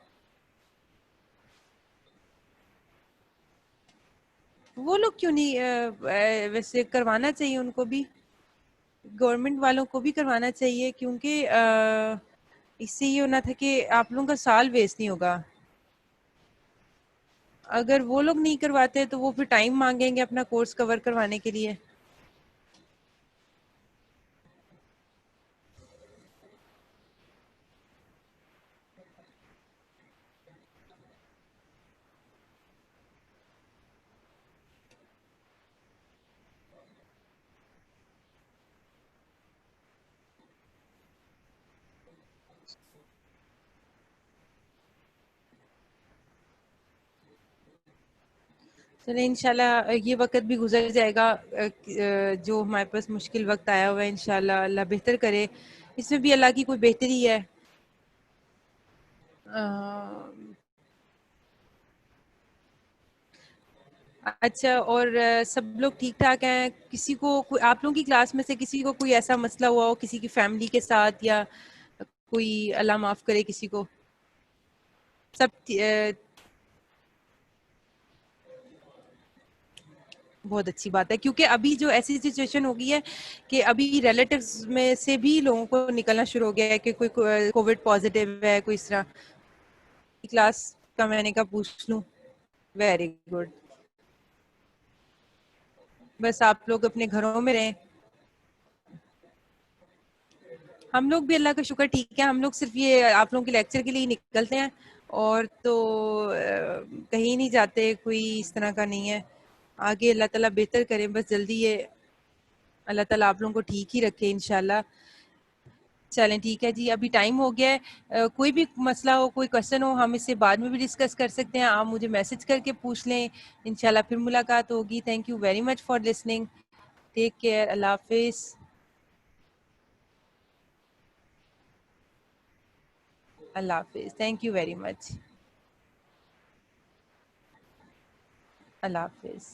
वो लोग क्यों नहीं वैसे करवाना चाहिए उनको भी, गवर्नमेंट वालों को भी करवाना चाहिए, क्योंकि इससे ये होना था कि आप लोगों का साल वेस्ट नहीं होगा। अगर वो लोग नहीं करवाते तो वो फिर टाइम मांगेंगे अपना कोर्स कवर करवाने के लिए। चले इंशाल्लाह ये वक्त भी गुजर जाएगा, जो हमारे पास मुश्किल वक्त आया हुआ है इंशाल्लाह अल्लाह बेहतर करे, इसमें भी अल्लाह की कोई बेहतरी है। अच्छा, और सब लोग ठीक ठाक हैं? किसी को आप लोगों की क्लास में से किसी को कोई ऐसा मसला हुआ हो किसी की फैमिली के साथ, या कोई अल्लाह माफ करे किसी को? सब बहुत अच्छी बात है, क्योंकि अभी जो ऐसी सिचुएशन हो गई है कि अभी रिलेटिव्स में से भी लोगों को निकलना शुरू हो गया है कि कोई कोविड पॉजिटिव है, कोई इस तरह। क्लास का मैंने कहा पूछ लूं। Very good. बस आप लोग अपने घरों में रहें। हम लोग भी अल्लाह का शुक्र ठीक है। हम लोग सिर्फ ये आप लोगों के लेक्चर के लिए ही निकलते हैं और तो कहीं नहीं जाते, कोई इस तरह का नहीं है। आगे अल्लाह ताला बेहतर करें, बस जल्दी ये अल्लाह ताला आप लोगों को ठीक ही रखे इंशाल्लाह। चलें ठीक है जी, अभी टाइम हो गया है। कोई भी मसला हो, कोई क्वेश्चन हो, हम इससे बाद में भी डिस्कस कर सकते हैं। आप मुझे मैसेज करके पूछ लें, इंशाल्लाह फिर मुलाकात होगी। Thank you very much for listening. Take care. अल्लाह हाफिज। अल्लाह हाफिज। Thank you very much. अल्लाह हाफिज।